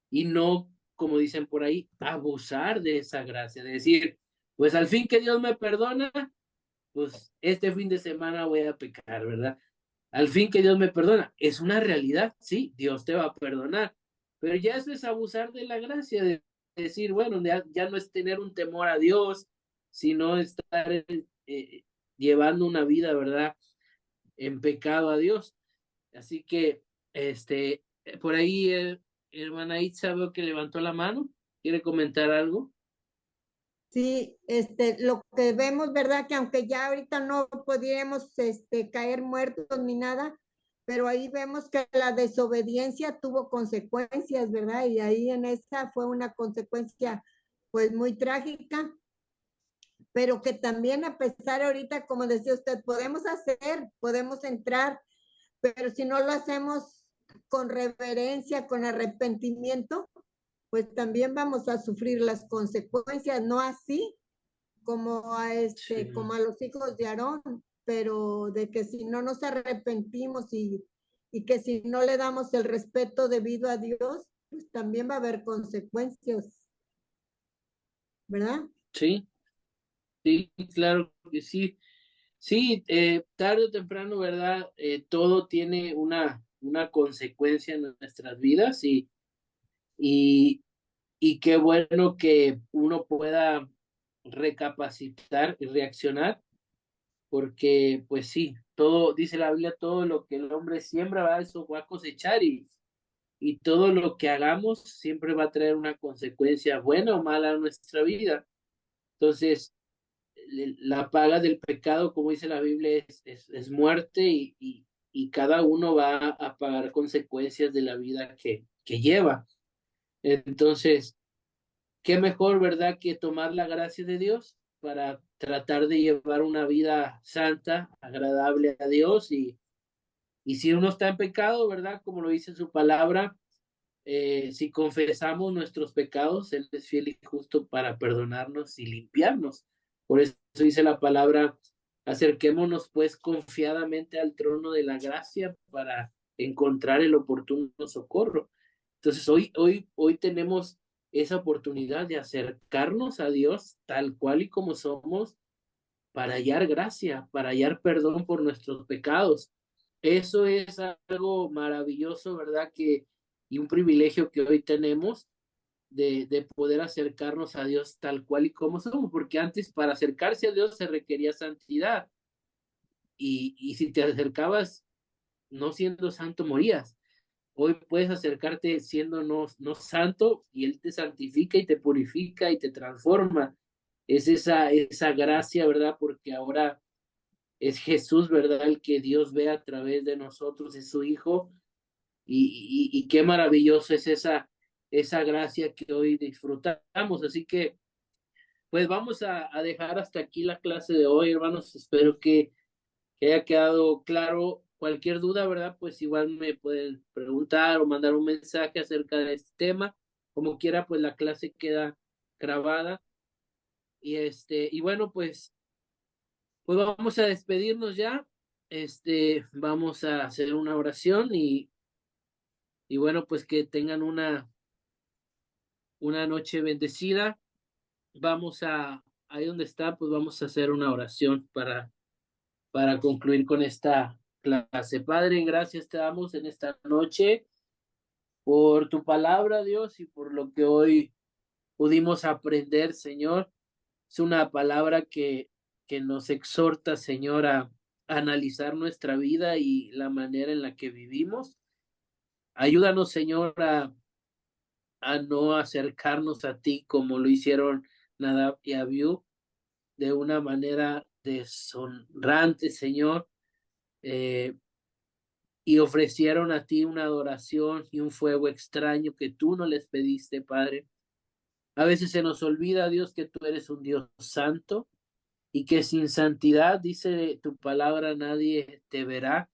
y no, como dicen por ahí, abusar de esa gracia, de decir, pues al fin que Dios me perdona, pues este fin de semana voy a pecar, ¿verdad? Al fin que Dios me perdona, es una realidad, sí, Dios te va a perdonar, pero ya eso es abusar de la gracia, de decir, bueno, ya no es tener un temor a Dios, sino estar llevando una vida, ¿verdad? En pecado a Dios. Así que, por ahí, hermana Itza, veo que levantó la mano. ¿Quiere comentar algo? Sí, lo que vemos, ¿verdad? Que aunque ya ahorita no podríamos, caer muertos ni nada, pero ahí vemos que la desobediencia tuvo consecuencias, ¿verdad? Y ahí en esa fue una consecuencia, pues, muy trágica, pero que también a pesar ahorita, como decía usted, podemos entrar, pero si no lo hacemos con reverencia, con arrepentimiento, pues también vamos a sufrir las consecuencias, no así como Sí. como a los hijos de Aarón, pero de que si no nos arrepentimos y que si no le damos el respeto debido a Dios, pues también va a haber consecuencias, ¿verdad? Sí, sí, claro que sí. Sí, tarde o temprano, ¿verdad? Todo tiene una consecuencia en nuestras vidas y, y qué bueno que uno pueda recapacitar y reaccionar, porque pues sí, todo, dice la Biblia, todo lo que el hombre siembra, va, eso va a cosechar, y todo lo que hagamos siempre va a traer una consecuencia buena o mala a nuestra vida. Entonces, la paga del pecado, como dice la Biblia, es muerte, y cada uno va a pagar consecuencias de la vida que lleva. Entonces, qué mejor, ¿verdad?, que tomar la gracia de Dios para tratar de llevar una vida santa, agradable a Dios, y si uno está en pecado, ¿verdad?, como lo dice su palabra, si confesamos nuestros pecados, Él es fiel y justo para perdonarnos y limpiarnos. Por eso dice la palabra, acerquémonos pues confiadamente al trono de la gracia para encontrar el oportuno socorro. Entonces hoy tenemos esa oportunidad de acercarnos a Dios tal cual y como somos, para hallar gracia, para hallar perdón por nuestros pecados. Eso es algo maravilloso, ¿verdad? y un privilegio que hoy tenemos de poder acercarnos a Dios tal cual y como somos, porque antes para acercarse a Dios se requería santidad, y si te acercabas no siendo santo, morías. Hoy puedes acercarte siendo no santo, y Él te santifica y te purifica y te transforma. Es esa gracia, ¿verdad? Porque ahora es Jesús, ¿verdad? El que Dios ve a través de nosotros, es su Hijo, y qué maravilloso es esa gracia que hoy disfrutamos. Así que, pues vamos a dejar hasta aquí la clase de hoy, hermanos. Espero que haya quedado claro. Cualquier duda, ¿verdad? Pues igual me pueden preguntar o mandar un mensaje acerca de este tema. Como quiera, pues la clase queda grabada. Y bueno, pues vamos a despedirnos ya. Vamos a hacer una oración, y bueno, pues que tengan una noche bendecida. Ahí donde está, pues vamos a hacer una oración para concluir con esta clase. Padre, gracias te damos en esta noche por tu palabra, Dios, y por lo que hoy pudimos aprender, Señor. Es una palabra que nos exhorta, Señor, a analizar nuestra vida y la manera en la que vivimos. Ayúdanos, Señor, a no acercarnos a ti como lo hicieron Nadab y Abiú, de una manera deshonrante, Señor, y ofrecieron a ti una adoración y un fuego extraño que tú no les pediste, Padre. A veces se nos olvida, Dios, que tú eres un Dios santo, y que sin santidad, dice tu palabra, nadie te verá.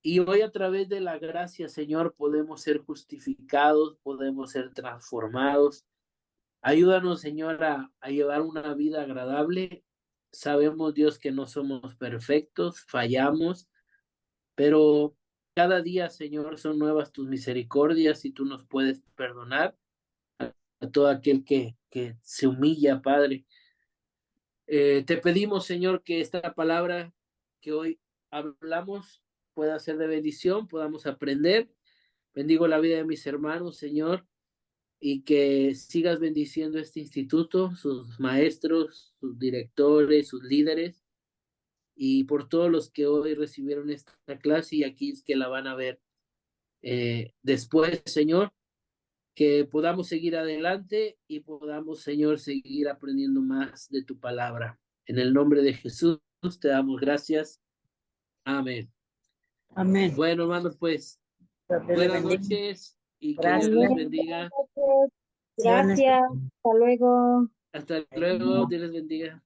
Y hoy, a través de la gracia, Señor, podemos ser justificados, podemos ser transformados. Ayúdanos, Señor, a llevar una vida agradable. Sabemos, Dios, que no somos perfectos, fallamos, pero cada día, Señor, son nuevas tus misericordias, y tú nos puedes perdonar a todo aquel que se humilla, Padre. Te pedimos, Señor, que esta palabra que hoy hablamos pueda ser de bendición, podamos aprender. Bendigo la vida de mis hermanos, Señor, y que sigas bendiciendo este instituto, sus maestros, sus directores, sus líderes, y por todos los que hoy recibieron esta clase y aquí es que la van a ver después, Señor, que podamos seguir adelante y podamos, Señor, seguir aprendiendo más de tu palabra. En el nombre de Jesús te damos gracias. Amén. Amén. Bueno, hermanos, pues buenas noches y que Dios les bendiga. Gracias. Hasta luego. Hasta luego, Dios les bendiga.